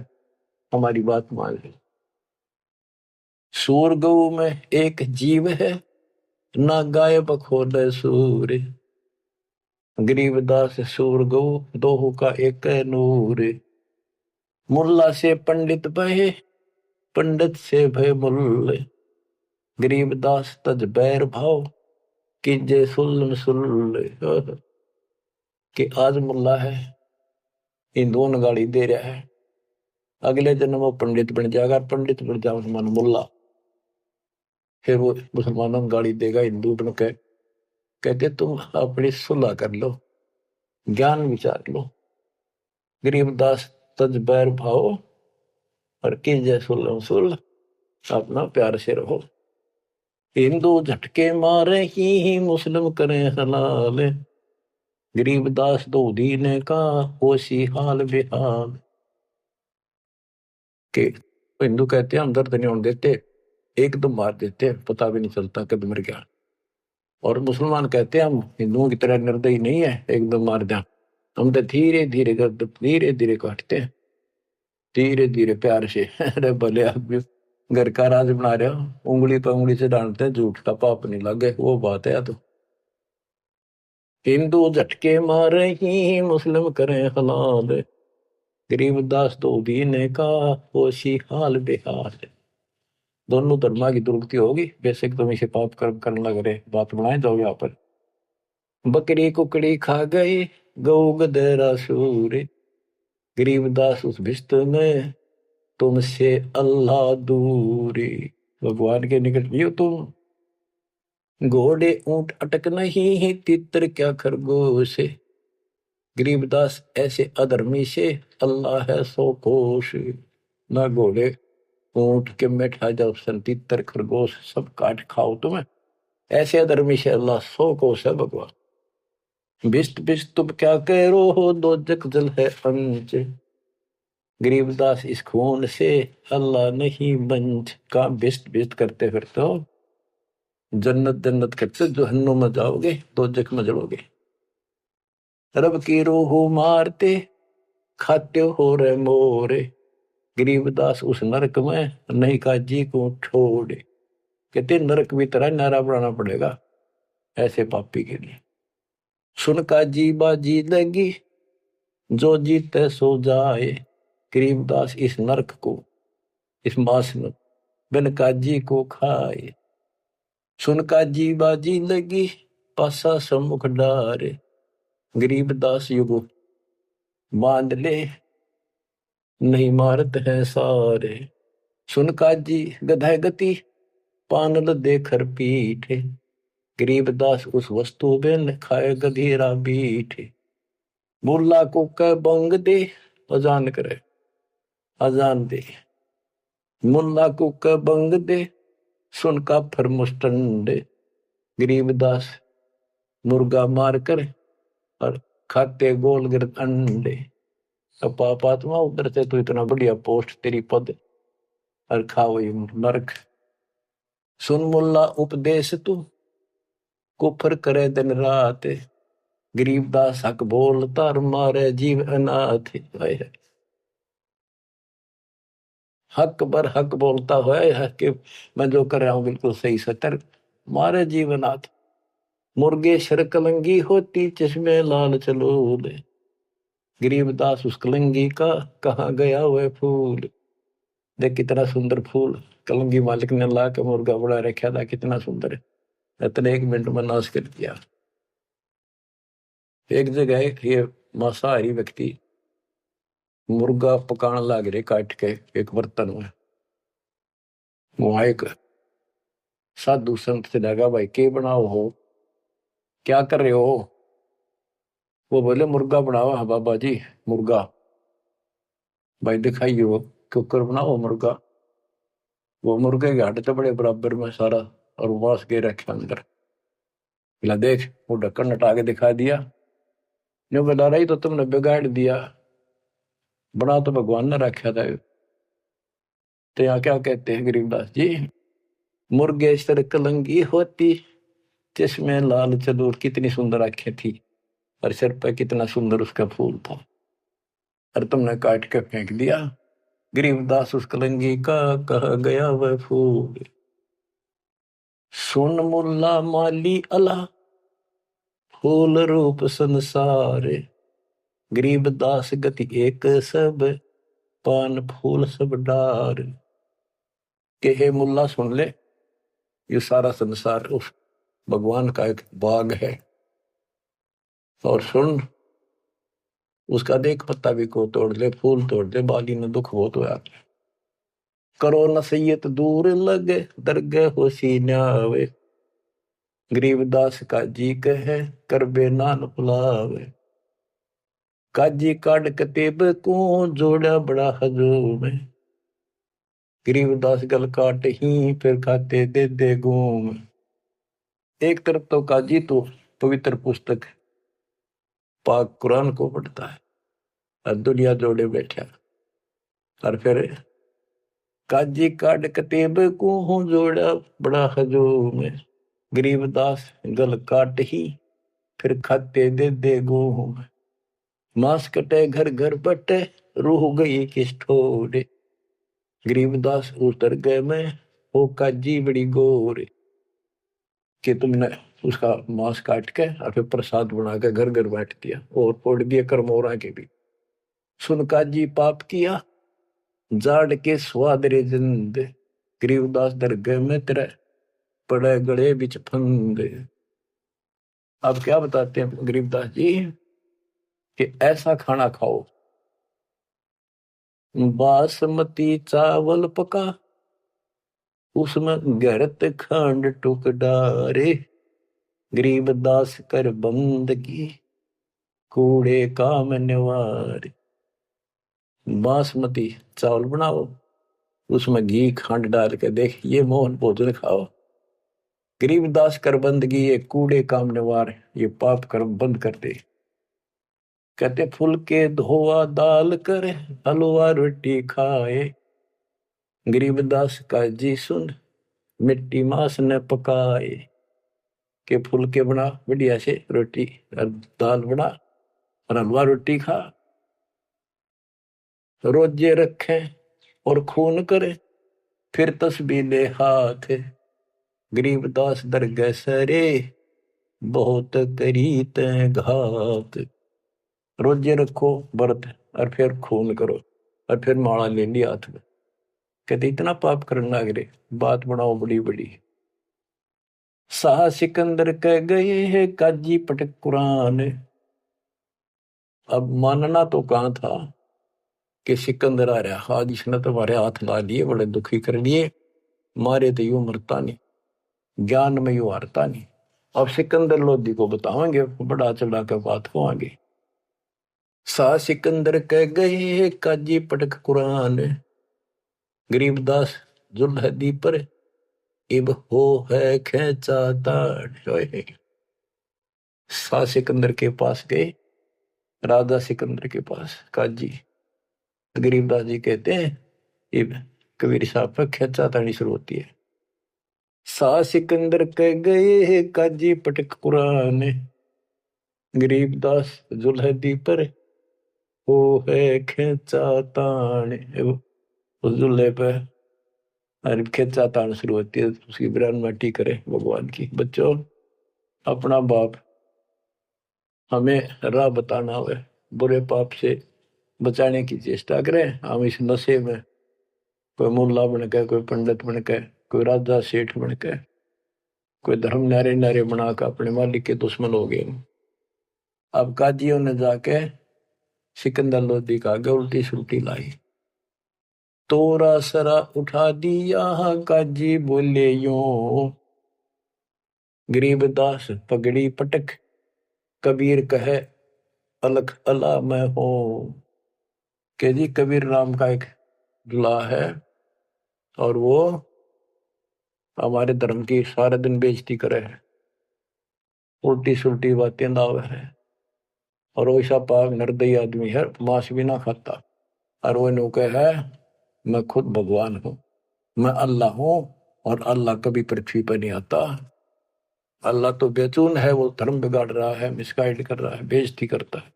[SPEAKER 1] हमारी बात मान लो। सूर गौ में एक जीव है, ना गाय बखोद सूर, गरीबदास सूर गौ दोहू का एक नूर। मुल्ला से पंडित भय, पंडित से भय मुल्ल, गरीबदास तज बैर भाव कीजे सुल्ल सुल्ल। कि आज मुल्ला है, हिंदुओं गाड़ी दे रहा है, अगले जन्म वो पंडित बन जाएगा, पंडित बन जाओ मुसलमान मुल्ला, फिर वो मुसलमानों को गाड़ी देगा हिंदू बन के। कहते तुम अपनी सुलह कर लो, ज्ञान विचार लो। गरीबदास तज बैर भाओ और कीजे सुल्ल सुल्ल, अपना प्यार से रहो। हिंदू झटके मारे ही मुस्लिम करें हलाल, गरीबदास दो दीने का होशी हाल बेहाल। के हिंदू कहते हैं हम दर्द नहीं होने देते, एकदम मार देते, पता भी नहीं चलता कब मर गया। और मुसलमान कहते हैं हम हिंदुओं की तरह निर्दयी नहीं है, एकदम मार दिया। हम तो धीरे धीरे गर्द धीरे धीरे काटते हैं, धीरे धीरे प्यार से। अरे भले आदमी घर का राज बना रहे हो, उंगली पर उंगली से डांटते हैं, झूठ का पाप नहीं लगे, वो बात है। तो हिंदू झटके मारे ही मुस्लिम करें हलाल, गरीबदास दो दीने का होशी हाल बेहाल। दोनों धर्मा की दुर्गति होगी, बेशक तुम इसे पाप कर्म करने लग रहे, बात बनाए जाओ। यहाँ पर बकरी कुकड़ी खा गए गौ गधेरा सूर, गरीबदास उस भिस्त में तुमसे अल्लाह दूरी। भगवान के निकट नहीं हो तुम, घोड़े ऊंट अटक नहीं तितर क्या खरगोश, गरीबदास ऐसे अधर्मी से अल्लाह है सो कोश। ना घोड़े ऊंट के बैठा जाओ, सन तितर खरगोश सब काट खाओ तुम्हें, ऐसे अधर्मी से अल्लाह सो कोश है भगवान। बिस्त बिस्त तुम क्या कह रो हो, दो जग जल है अंच, गरीबदास इस खून से अल्लाह नहीं बंच। का बिस्त बिस्त करते फिरते हो, जन्नत जन्नत करते जहन्नुम में जाओगे, दो जग में जलोगे। रब की रूह मारते खाते हो रे मोरे। गरीबदास उस नरक में नहीं काजी को छोड़े। कहते नरक भी तरह नारा बनाना पड़ेगा ऐसे पापी के लिए। सुन काजी बाजी लगी जो जीते सो जाए। गरीबदास इस नरक को इस मास में बिन काजी को खाए। सुन काजी बाजी लगी पासा सम्मुख डारे। गरीबदास युगो बांध ले नहीं मारत है सारे। सुन काजी गधा गति पानल देखर पीठे। गरीबदास उस वस्तु बिन खाए गधीरा बीठे। मुल्ला को कह बंग दे अजान करे अजान दे। मुल्ला को कह बंग दे सुन का फर मुस्टंडे। गरीबदास मुर्गा मार कर और खाते गोल गिर अंडे। अब पापात्मा उधर से तो इतना बढ़िया पोस्ट तेरी पद और खाओ नरक। सुन मुल्ला उपदेश तू कुफर करे दिन रात। गरीबदास हक बोलता और मारे जीव अनाथ। हक पर हक बोलता है कि मैं जो कर रहा हूं बिल्कुल सही सतर मारे जीव अनाथ। मुर्गे शर कलंगी होती चश्मे लाल चलो ले। गरीबदास उस कलंगी का कहाँ गया वह फूल। देख कितना सुंदर फूल कलंगी मालिक ने ला के मुर्गा बड़ा रखा था। कितना सुंदर है। इतने 1 मिनट में नाश कर दिया। एक जगह ये मांसाहारी व्यक्ति मुर्गा पकाने लग रहे काट के एक बर्तन में। वहां एक साधु संत से लगा भाई के बनाओ हो क्या कर रहे हो। वो बोले मुर्गा बनाओ। हाँ बाबा जी मुर्गा। भाई दिखाइए कुकर बनाओ मुर्गा। वो मुर्गे के हड्डी तो बड़े बराबर में सारा और मांस के रखे अंदर। बोला देख वो ढक्कन हटा के दिखा दिया। जो बता रही तो तुमने बिगाड़ दिया। बना तो भगवान ने रखा था। तो यहाँ क्या कहते हैं गरीबदास जी। मुर्गे सर कलंगी होती चश्मे लाल चदूर। कितनी सुंदर आंखें थी और सिर पर कितना सुंदर उसका फूल था और तुमने काट के फेंक दिया। गरीबदास उस कलंगी का कहा गया वह फूल। सुन मुल्ला माली अला फूल रूप संसार। गरीबदास गति एक सब पान फूल सब डार। के हे मुल्ला सुन ले ये सारा संसार उस भगवान का एक बाग है। और सुन उसका देख पत्ता भी को तोड़ ले फूल तोड़ ले बाली ने दुख बहुत होया। करो नसीहत दूर लगे दरगह होशी न्यावे। गरीबदास काजी कहे करबे नान बुलावे। काजी काट कतेब को जोड़ा बड़ा हजूम। गरीबदास गल काट ही फिर खाते दे घूम। एक तरफ तो काजी तो पवित्र पुस्तक पाक कुरान को पढ़ता है और दुनिया जोड़े बैठा। और फिर काजी काट कतेब को जोड़ा बड़ा हजूम। गरीबदास गल काट ही फिर खाते दे घूम। मांस कटे घर घर बटे रूह गई किस ठोरे। गरीबदास उतर गए मैं वो काजी बड़ी गोरे। कि तुमने उसका मांस काट के और फिर प्रसाद बना के घर घर बांट दिया और फोड़ दिए करमोरा के भी। सुन काजी पाप किया जाड़ के स्वाद रे जिंद। गरीबदास दरगह में तेरे पड़े गड़े बिच फंद। अब क्या बताते हैं गरीबदास जी कि ऐसा खाना खाओ बासमती चावल पका उसमें गरत खंड टुक डारे। गरीबदास कर बंदगी कूड़े काम निवार। बासमती चावल बनाओ उसमें घी खंड डाल के देख ये मोहन भोजन खाओ। गरीबदास कर बंदगी ये कूड़े काम निवार ये पाप कर्म बंद कर दे। कहते फुलके धोआ दाल कर हलवा रोटी खाए। गरीबदास का जी सुन मिट्टी मांस ने पकाए। के फुलके बना बढ़िया से रोटी और दाल बना और हलवा रोटी खा, रोजे रखे और खून करे, फिर तस्बीह ले हाथ, गरीबदास दरगह सरे, बहुत करी तै घात। रोजे रखो व्रत और फिर खून करो और फिर माला ले लिया हाथ में। कहते इतना पाप करने लग रहे, बात बनाओ बड़ी बड़ी। शाह सिकंदर कह गए है काजी पटक कुरान। अब मानना तो कहाँ था कि सिकंदर आ रहा, आज इसने तुम्हारे हाथ ला लिए, बड़े दुखी कर लिए, मारे तो यूं मरता नहीं, ज्ञान में यूं हारता नहीं। अब सिकंदर लोधी को बताओगे, बड़ा चढ़ा कर बात को आगे। शाह सिकंदर कह गए है काजी पटक कुरान, गरीबदास जुल्हदी पर इब हो है खेचा ताड़। शाह सिकंदर के पास गए, राजा सिकंदर के पास काजी। गरीबदास जी कहते हैं इब कबीर साहब पर खेचा ताड़ी शुरू होती है। शाह सिकंदर कह गए है काजी पटक कुरान, गरीबदास जुल्हदी पर हो है खेचा ताण। उस जुल्हे पर अरे खेचा ताण शुरू होती है, उसकी बिरान माटी करे भगवान की। बच्चों, अपना बाप हमें राह बताना हो, बुरे पाप से बचाने की चेष्टा करें। हम इस नशे में कोई मुल्ला बन के, कोई पंडित बन के, कोई राजा सेठ बन के, कोई धर्म नारे नारे बना कर अपने मालिक के दुश्मन हो गए। अब काजियों ने जाके सिकंदर लोधी का आगे उल्टी सुल्टी लाई, तोरा सरा उठा दिया काजी बोले यूं, गरीबदास पगड़ी पटक, कबीर कहे अलख अला मैं हूं। के जी कबीर नाम का एक दुल्हा है और वो हमारे धर्म की सारे दिन बेइज्जती करे है, उल्टी सुल्टी बातें दावे है, और वैसा पाक निर्दयी आदमी है, मांस भी ना खाता। और वो नौके है मैं खुद भगवान हूं, मैं अल्लाह हूं, और अल्लाह कभी पृथ्वी पर नहीं आता। अल्लाह तो बेचून है, वो धर्म बिगाड़ रहा है, मिसगाइड कर रहा है, बेइज्जती करता है।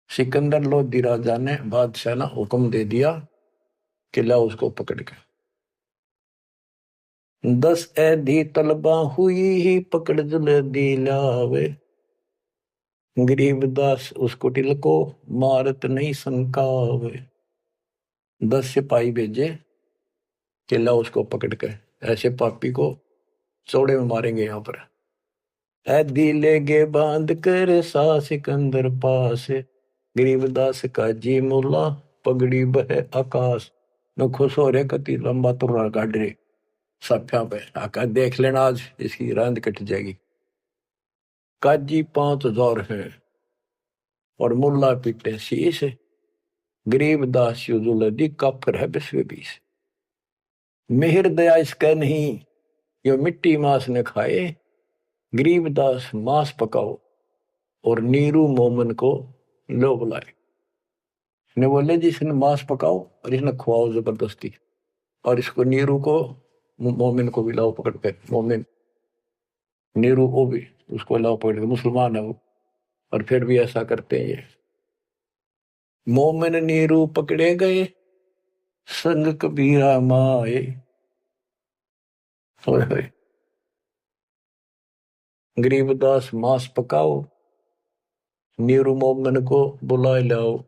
[SPEAKER 1] सिकंदर लोधी राजा ने बादशाह ने हुक्म दे दिया कि लाओ उसको पकड़ के। 10 ऐधी तलबा हुई ही पकड़ जुल्हदी लावे, गरीबदास उसको टिल को मारत नहीं संकावे। 10 सिपाही भेजे कि लाओ उसको पकड़ के, ऐसे पापी को चौड़े में मारेंगे यहाँ पर। ऐदी ले गे बांध कर सा सिकंदर पास, गरीबदास का जी मुल्ला पगड़ी बह आकाश। न खुश हो रहे कति लंबा तुर्रा काट रहे सफ्या पे, आका देख लेना आज इसकी रांद कट जाएगी। काजी 5000 है और मुल्ला पीटे शीश, गरीबदास युजुलदी काफर है 20 मेहर दया इसका नहीं, यो मिट्टी मांस न खाए, गरीबदास मांस पकाओ और नीरू मोमन को लो बुलाए। ने बोले जी इसने मांस पकाओ और इसने खुआओ जबरदस्ती, और इसको नीरू को मोमिन को भी लाओ पकड़ के। मोमिन नीरू वो भी उसको लाओ पकड़ के, मुसलमान है वो, और फिर भी ऐसा करते हैं ये। मोमिन नीरू पकड़े गए संग कबीरा माए। गरीबदास मांस पकाओ, नीरू मोमिन को बुलाए लाओ,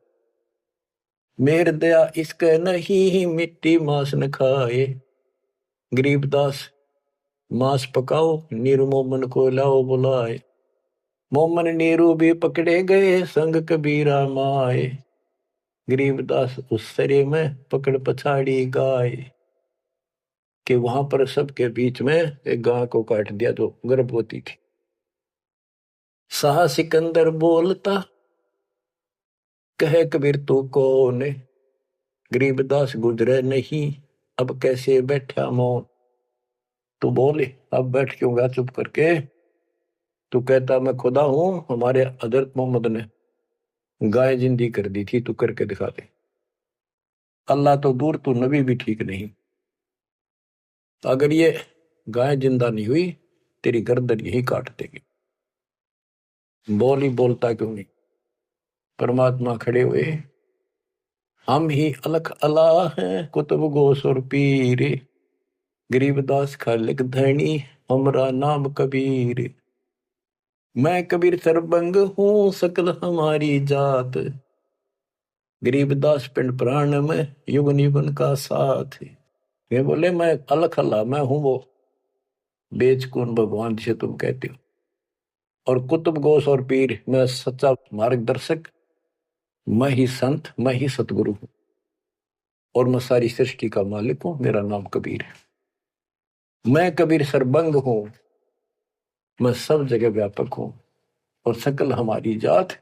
[SPEAKER 1] मेर दया इसके नहीं मिट्टी मांस न खाए। गरीबदास मांस पकाओ, नीरू मोमन को लाओ बुलाए, मोमन नीरू भी पकड़े गए संग कबीरा माए। गरीबदास उस सरे में पकड़ पछाड़ी गाय, कि वहां पर सबके बीच में एक गाय को काट दिया जो गर्भवती थी। शाह सिकंदर बोलता कहे कबीर तू कौन, गरीबदास गुजरे नहीं अब कैसे बैठा मौन। तू बोले अब बैठ क्यों गया चुप करके, तू कहता मैं खुदा हूं, हमारे हजरत मोहम्मद ने गाय जिंदी कर दी थी, तू करके दिखा दे। अल्लाह तो दूर, तू नबी भी ठीक नहीं। अगर ये गाय जिंदा नहीं हुई तेरी गर्दन यही काट देगी। बोल ही बोलता क्यों नहीं। परमात्मा खड़े हुए, हम ही अलख अला हैं कुतुब गोस और पीर, गरीबदास खालिक धनी हमरा नाम कबीर। मैं कबीर सरबंग हूँ सकल हमारी जात, गरीबदास पिंड प्राण में युगन युगन का साथ। ये बोले मैं अलख अल्लाह, मैं हूं वो बेचकुन भगवान जिसे तुम कहते हो, और कुतुब गोस और पीर मैं सच्चा मार्गदर्शक, मैं ही संत, मैं ही सतगुरु हूं, और मैं सारी सृष्टि का मालिक हूं, मेरा नाम कबीर है। मैं कबीर सरबंग हूं, मैं सब जगह व्यापक हूं, और सकल हमारी जात,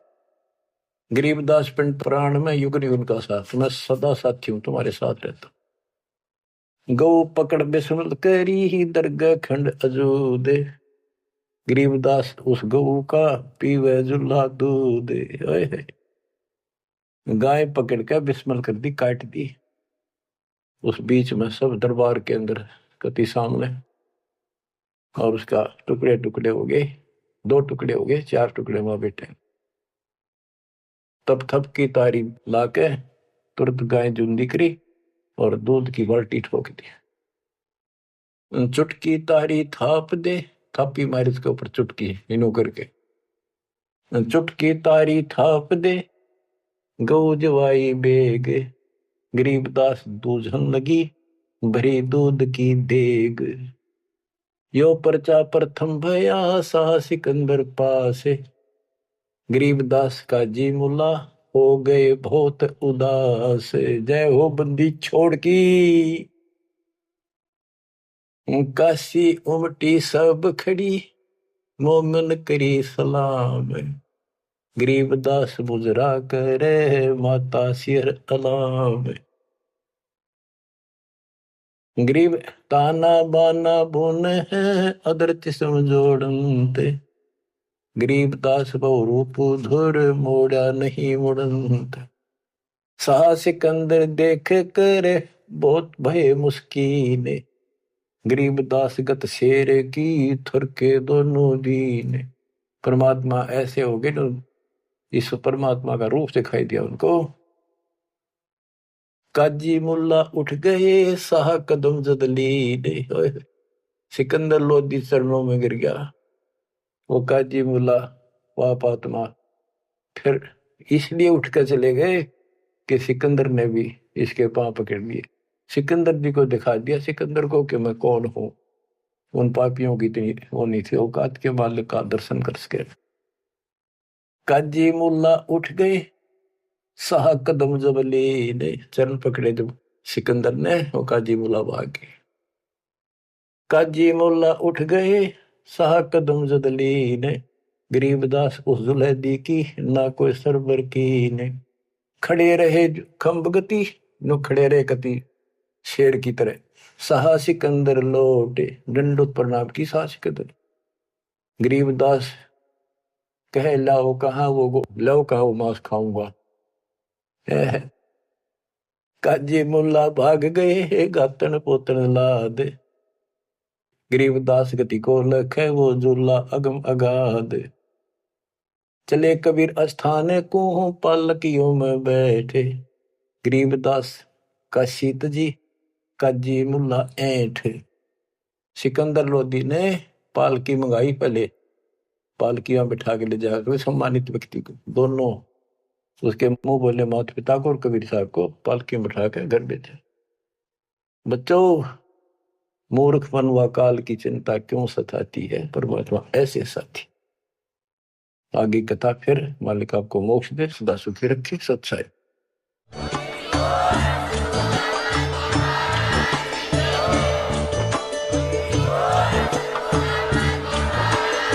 [SPEAKER 1] गरीबदास पिंड प्राण में युग युग का साथ, मैं सदा साथी हूं, तुम्हारे साथ रहता। गौ पकड़ बिस्मल करी ही दरगाह खंड अजूद, गरीबदास उस गऊ का पीवे जुल्ला दूध। गाय पकड़ कर बिस्मल कर दी, काट दी, उस बीच में सब दरबार के अंदर कति सामने, और उसका टुकड़े टुकड़े हो गए, 2 टुकड़े हो गए, 4 टुकड़े वहां बैठे। तब थप की तारी लाके तुरंत गाय जून दिखरी और दूध की बाल्टी ठोक दी। चुटकी तारी थाप दे, थापी मारी उसके ऊपर चुटकी इनो करके, चुटकी तारी थाप दे गऊ जवाई बेग, गरीबदास दूझन लगी भरी दूध की देग। यो परचा प्रथम भया सा सिकंदर पास, गरीबदास का जी मुला हो गए बहुत उदास। जय हो बंदी छोड़ की, काशी उमटी सब खड़ी मोमन करी सलाम, गरीबदास मुजरा करे माता सिर अलाम। गरीब ताना बाना बुन है अदरच समझोड़ते, गरीबदास बहु रूप धुर मोड़ा नहीं मुड़ंत। साह सिकंदर देख कर बहुत भय मुस्कीन, गरीबदास गत शेर की थुर के दोनों दीन। परमात्मा ऐसे हो गए तो इस परमात्मा का रूप दिखाई दिया उनको। काजी मुल्ला उठ गए साह कदम जदलीन, सिकंदर लोधी चरणों में गिर गया। वो काजी मुल्ला पाप आत्मा फिर इसलिए उठ कर चले गए कि सिकंदर ने भी इसके पांव पकड़ लिए, सिकंदर जी को दिखा दिया सिकंदर को कि मैं कौन हूं। उन पापियों की इतनी वो नहीं थी औकात के मालिक का दर्शन कर सके। काजी मुल्ला उठ गए साह कदम जबली ने, चरण पकड़े जब सिकंदर ने, वो काजी मुल्ला भाग गए। काजी मुल्ला उठ गए साह कदम जदली ने, गरीबदास उस जुलैदी की ना कोई सरबर की ने। खड़े रहे खम्ब गति, नो खड़े रहे कति शेर की तरह। साहा सिकंदर लौटे दंडोत प्रणाम की, साहा सिकंदर। गरीबदास कहे लाओ कहा वो, लाओ कहा वो मांस खाऊंगा। काजी मुल्ला भाग गए गातन पोतन लाद, गरीबदास गति को लखे वो झूला अगम अगाध। चले कबीर अस्थान को पालकियों में बैठे, गरीबदास का शीत जी काजी मुल्ला ऐठ। सिकंदर लोधी ने पालकी मंगाई, पहले पालकियां बिठा के ले जाकर सम्मानित व्यक्ति को, दोनों उसके मुंह बोले माता पिता को और कबीर साहब को पालकी में बिठा कर घर भेजा। बच्चों, मूर्खपन व काल की चिंता क्यों सताती है, परमात्मा ऐसे साथी। आगे कथा फिर, मालिक आपको मोक्ष दे, सदा सुखी रखे, सत्साई।